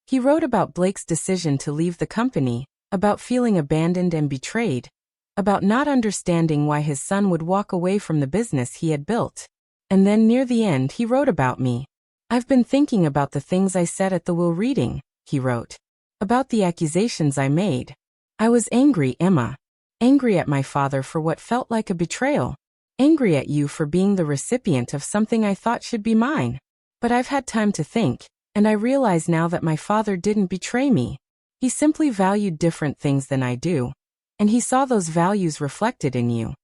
He wrote about Blake's decision to leave the company, about feeling abandoned and betrayed, about not understanding why his son would walk away from the business he had built. And then near the end he wrote about me. "I've been thinking about the things I said at the will reading," he wrote. "About the accusations I made. I was angry, Emma. Angry at my father for what felt like a betrayal. Angry at you for being the recipient of something I thought should be mine. But I've had time to think, and I realize now that my father didn't betray me. He simply valued different things than I do. And he saw those values reflected in you."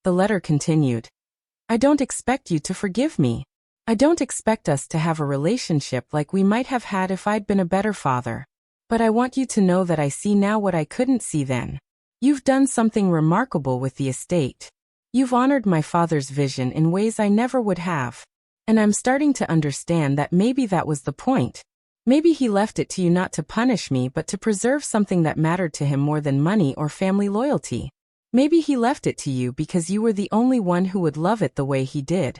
The letter continued. "I don't expect you to forgive me. I don't expect us to have a relationship like we might have had if I'd been a better father. But I want you to know that I see now what I couldn't see then. You've done something remarkable with the estate. You've honored my father's vision in ways I never would have. And I'm starting to understand that maybe that was the point. Maybe he left it to you not to punish me but to preserve something that mattered to him more than money or family loyalty. Maybe he left it to you because you were the only one who would love it the way he did."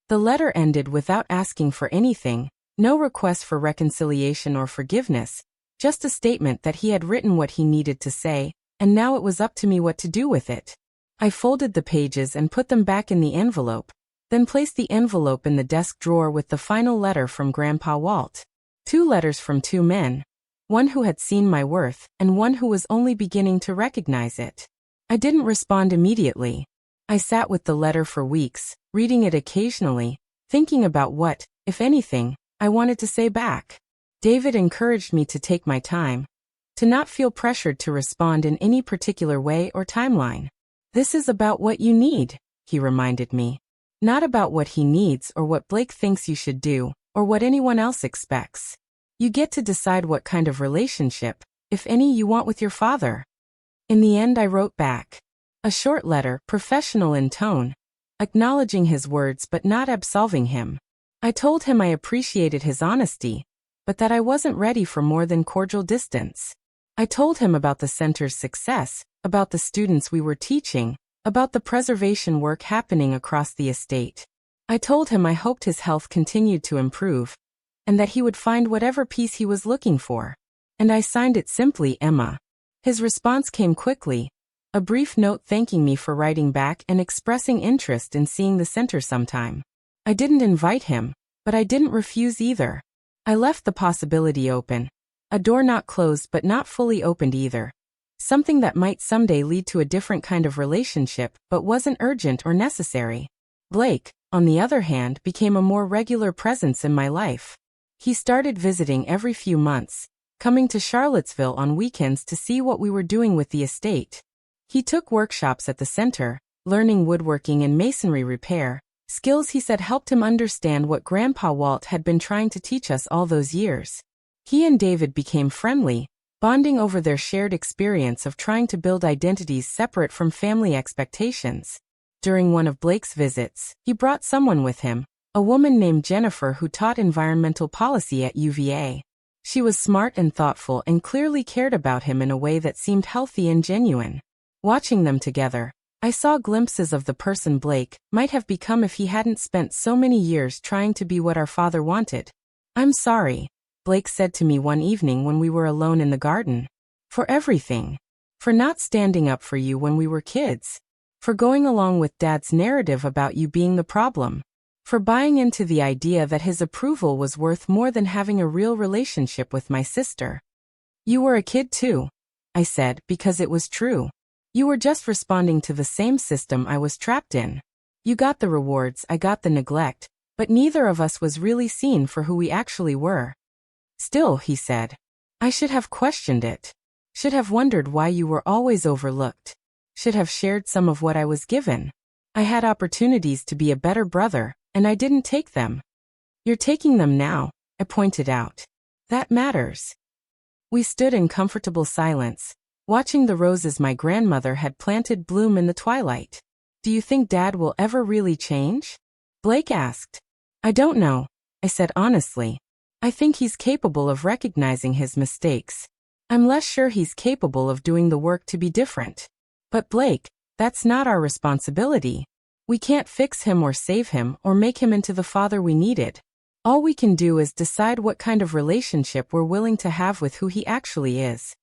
The letter ended without asking for anything, no request for reconciliation or forgiveness, just a statement that he had written what he needed to say, and now it was up to me what to do with it. I folded the pages and put them back in the envelope, then placed the envelope in the desk drawer with the final letter from Grandpa Walt. 2 letters from 2 men, one who had seen my worth and one who was only beginning to recognize it. I didn't respond immediately. I sat with the letter for weeks, reading it occasionally, thinking about what, if anything, I wanted to say back. David encouraged me to take my time, to not feel pressured to respond in any particular way or timeline. "This is about what you need," he reminded me. "Not about what he needs or what Blake thinks you should do, or what anyone else expects. You get to decide what kind of relationship, if any, you want with your father." In the end I wrote back. A short letter, professional in tone, acknowledging his words but not absolving him. I told him I appreciated his honesty, but that I wasn't ready for more than cordial distance. I told him about the center's success, about the students we were teaching, about the preservation work happening across the estate. I told him I hoped his health continued to improve, and that he would find whatever peace he was looking for. And I signed it simply Emma. His response came quickly, a brief note thanking me for writing back and expressing interest in seeing the center sometime. I didn't invite him, but I didn't refuse either. I left the possibility open. A door not closed but not fully opened either. Something that might someday lead to a different kind of relationship but wasn't urgent or necessary. Blake, on the other hand, became a more regular presence in my life. He started visiting every few months, coming to Charlottesville on weekends to see what we were doing with the estate. He took workshops at the center, learning woodworking and masonry repair, skills he said helped him understand what Grandpa Walt had been trying to teach us all those years. He and David became friendly, bonding over their shared experience of trying to build identities separate from family expectations. During one of Blake's visits, he brought someone with him, a woman named Jennifer who taught environmental policy at UVA. She was smart and thoughtful and clearly cared about him in a way that seemed healthy and genuine. Watching them together, I saw glimpses of the person Blake might have become if he hadn't spent so many years trying to be what our father wanted. "I'm sorry," Blake said to me one evening when we were alone in the garden. "For everything. For not standing up for you when we were kids. For going along with Dad's narrative about you being the problem. For buying into the idea that his approval was worth more than having a real relationship with my sister." "You were a kid too," I said, because it was true. "You were just responding to the same system I was trapped in. You got the rewards, I got the neglect, but neither of us was really seen for who we actually were." "Still," he said, "I should have questioned it. Should have wondered why you were always overlooked. Should have shared some of what I was given. I had opportunities to be a better brother, and I didn't take them." "You're taking them now," I pointed out. "That matters." We stood in comfortable silence, watching the roses my grandmother had planted bloom in the twilight. "Do you think Dad will ever really change?" Blake asked. "I don't know," I said honestly. "I think he's capable of recognizing his mistakes. I'm less sure he's capable of doing the work to be different. But Blake, that's not our responsibility. We can't fix him or save him or make him into the father we needed. All we can do is decide what kind of relationship we're willing to have with who he actually is."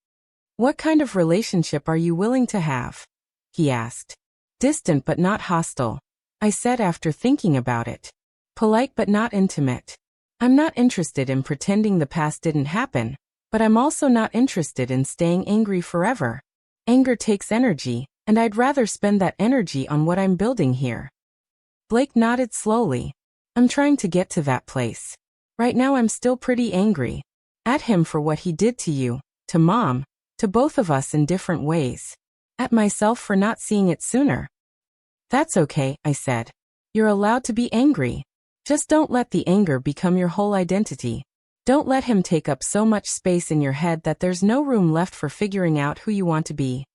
"What kind of relationship are you willing to have?" he asked. "Distant but not hostile," I said after thinking about it. "Polite but not intimate. I'm not interested in pretending the past didn't happen, but I'm also not interested in staying angry forever. Anger takes energy, and I'd rather spend that energy on what I'm building here." Blake nodded slowly. "I'm trying to get to that place. Right now I'm still pretty angry. At him for what he did to you, to Mom, to both of us in different ways. At myself for not seeing it sooner." "That's okay," I said. "You're allowed to be angry. Just don't let the anger become your whole identity. Don't let him take up so much space in your head that there's no room left for figuring out who you want to be."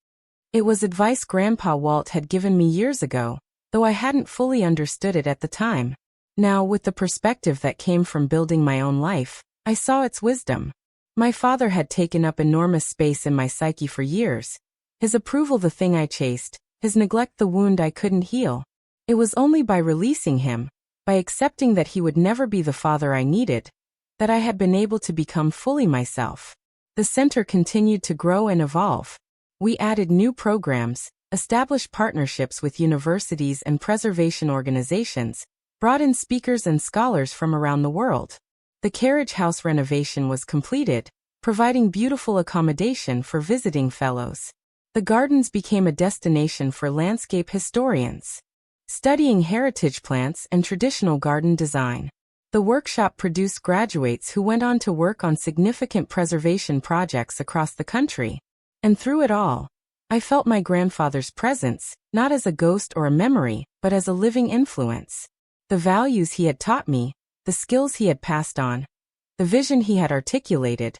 It was advice Grandpa Walt had given me years ago, though I hadn't fully understood it at the time. Now, with the perspective that came from building my own life, I saw its wisdom. My father had taken up enormous space in my psyche for years. His approval the thing I chased, his neglect the wound I couldn't heal. It was only by releasing him, by accepting that he would never be the father I needed, that I had been able to become fully myself. The center continued to grow and evolve. We added new programs, established partnerships with universities and preservation organizations, brought in speakers and scholars from around the world. The carriage house renovation was completed, providing beautiful accommodation for visiting fellows. The gardens became a destination for landscape historians, studying heritage plants and traditional garden design. The workshop produced graduates who went on to work on significant preservation projects across the country. And through it all, I felt my grandfather's presence, not as a ghost or a memory, but as a living influence. The values he had taught me, the skills he had passed on, the vision he had articulated,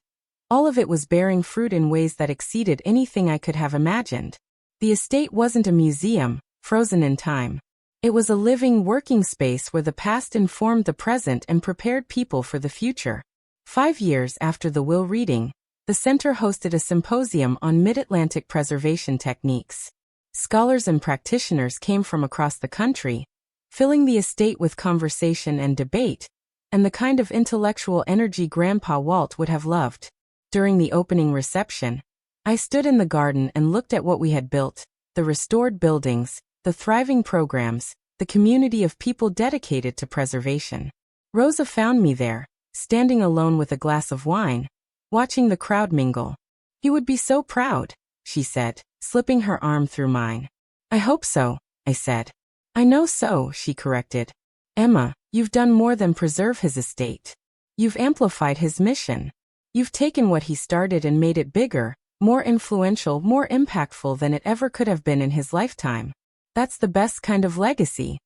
all of it was bearing fruit in ways that exceeded anything I could have imagined. The estate wasn't a museum, frozen in time. It was a living, working space where the past informed the present and prepared people for the future. 5 years after the will reading, the center hosted a symposium on Mid-Atlantic preservation techniques. Scholars and practitioners came from across the country, filling the estate with conversation and debate, and the kind of intellectual energy Grandpa Walt would have loved. During the opening reception, I stood in the garden and looked at what we had built, the restored buildings, the thriving programs, the community of people dedicated to preservation. Rosa found me there, standing alone with a glass of wine, watching the crowd mingle. "You would be so proud," she said, slipping her arm through mine. "I hope so," I said. "I know so," she corrected. "Emma, you've done more than preserve his estate. You've amplified his mission. You've taken what he started and made it bigger, more influential, more impactful than it ever could have been in his lifetime. That's the best kind of legacy."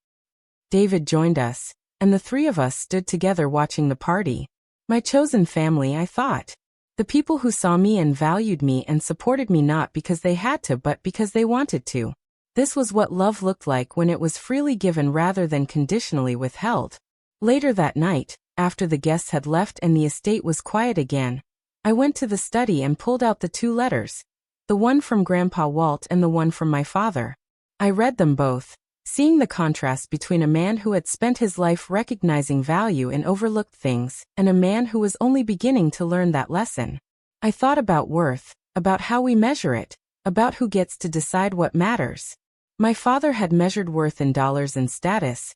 David joined us, and the three of us stood together watching the party. My chosen family, I thought. The people who saw me and valued me and supported me not because they had to but because they wanted to. This was what love looked like when it was freely given rather than conditionally withheld. Later that night, after the guests had left and the estate was quiet again, I went to the study and pulled out the two letters, the one from Grandpa Walt and the one from my father. I read them both, seeing the contrast between a man who had spent his life recognizing value in overlooked things and a man who was only beginning to learn that lesson. I thought about worth, about how we measure it, about who gets to decide what matters. My father had measured worth in dollars and status,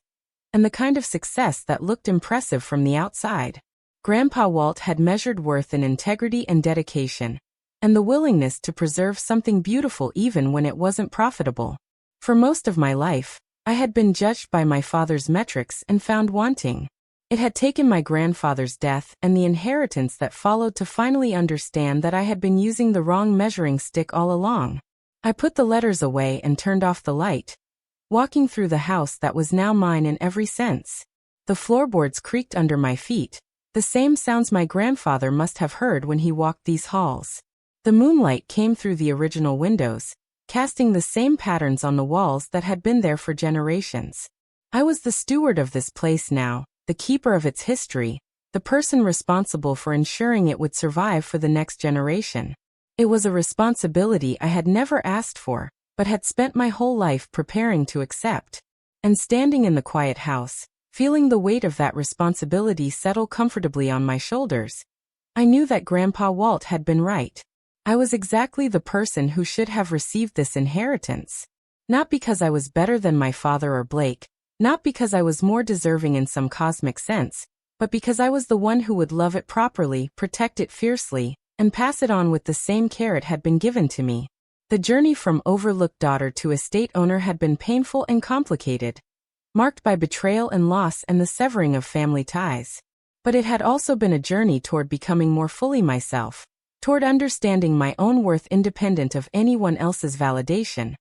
and the kind of success that looked impressive from the outside. Grandpa Walt had measured worth in integrity and dedication, and the willingness to preserve something beautiful even when it wasn't profitable. For most of my life, I had been judged by my father's metrics and found wanting. It had taken my grandfather's death and the inheritance that followed to finally understand that I had been using the wrong measuring stick all along. I put the letters away and turned off the light, walking through the house that was now mine in every sense. The floorboards creaked under my feet, the same sounds my grandfather must have heard when he walked these halls. The moonlight came through the original windows, casting the same patterns on the walls that had been there for generations. I was the steward of this place now, the keeper of its history, the person responsible for ensuring it would survive for the next generation. It was a responsibility I had never asked for, but had spent my whole life preparing to accept. And standing in the quiet house, feeling the weight of that responsibility settle comfortably on my shoulders, I knew that Grandpa Walt had been right. I was exactly the person who should have received this inheritance. Not because I was better than my father or Blake, not because I was more deserving in some cosmic sense, but because I was the one who would love it properly, protect it fiercely, and pass it on with the same care it had been given to me. The journey from overlooked daughter to estate owner had been painful and complicated, marked by betrayal and loss and the severing of family ties. But it had also been a journey toward becoming more fully myself, toward understanding my own worth independent of anyone else's validation,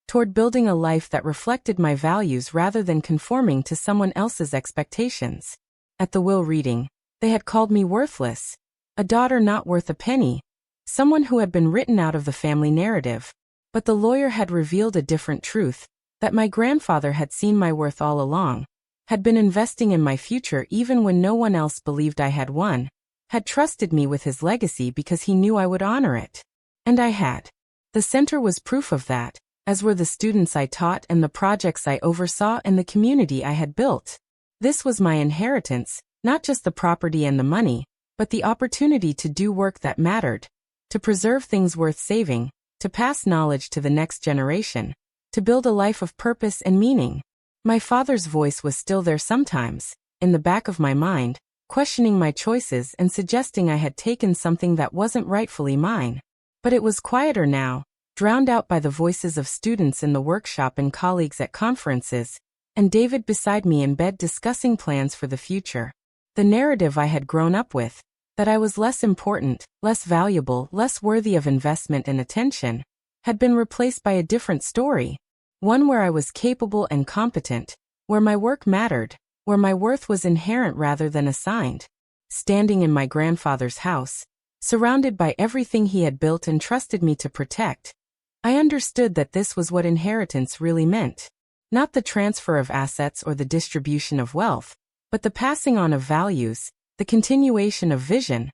toward building a life that reflected my values rather than conforming to someone else's expectations. At the will reading, they had called me worthless, a daughter not worth a penny, someone who had been written out of the family narrative. But the lawyer had revealed a different truth, that my grandfather had seen my worth all along, had been investing in my future even when no one else believed I had won, had trusted me with his legacy because he knew I would honor it. And I had. The center was proof of that, as were the students I taught and the projects I oversaw and the community I had built. This was my inheritance, not just the property and the money, but the opportunity to do work that mattered, to preserve things worth saving, to pass knowledge to the next generation, to build a life of purpose and meaning. My father's voice was still there sometimes, in the back of my mind, questioning my choices and suggesting I had taken something that wasn't rightfully mine. But it was quieter now, drowned out by the voices of students in the workshop and colleagues at conferences, and David beside me in bed discussing plans for the future. The narrative I had grown up with, that I was less important, less valuable, less worthy of investment and attention, had been replaced by a different story, one where I was capable and competent, where my work mattered, where my worth was inherent rather than assigned. Standing in my grandfather's house, surrounded by everything he had built and trusted me to protect, I understood that this was what inheritance really meant. Not the transfer of assets or the distribution of wealth, but the passing on of values, the continuation of vision,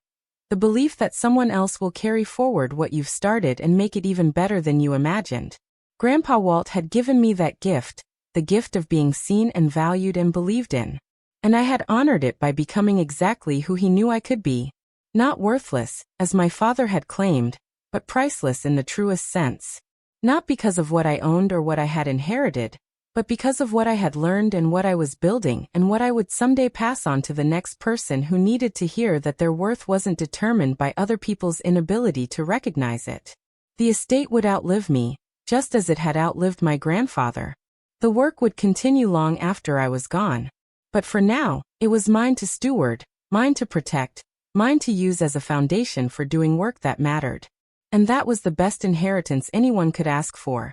the belief that someone else will carry forward what you've started and make it even better than you imagined. Grandpa Walt had given me that gift, the gift of being seen and valued and believed in. And I had honored it by becoming exactly who he knew I could be. Not worthless, as my father had claimed, but priceless in the truest sense. Not because of what I owned or what I had inherited, but because of what I had learned and what I was building and what I would someday pass on to the next person who needed to hear that their worth wasn't determined by other people's inability to recognize it. The estate would outlive me, just as it had outlived my grandfather. The work would continue long after I was gone. But for now, it was mine to steward, mine to protect, mine to use as a foundation for doing work that mattered. And that was the best inheritance anyone could ask for.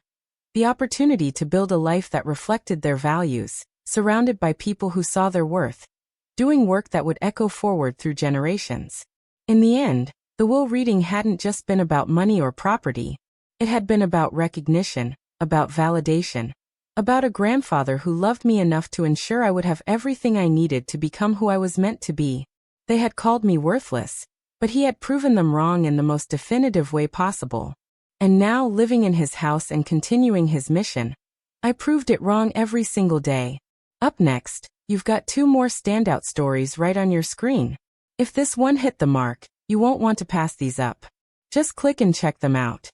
The opportunity to build a life that reflected their values, surrounded by people who saw their worth, doing work that would echo forward through generations. In the end, the will reading hadn't just been about money or property. It had been about recognition, about validation, about a grandfather who loved me enough to ensure I would have everything I needed to become who I was meant to be. They had called me worthless, but he had proven them wrong in the most definitive way possible. And now, living in his house and continuing his mission, I proved it wrong every single day. Up next, you've got 2 more standout stories right on your screen. If this one hit the mark, you won't want to pass these up. Just click and check them out.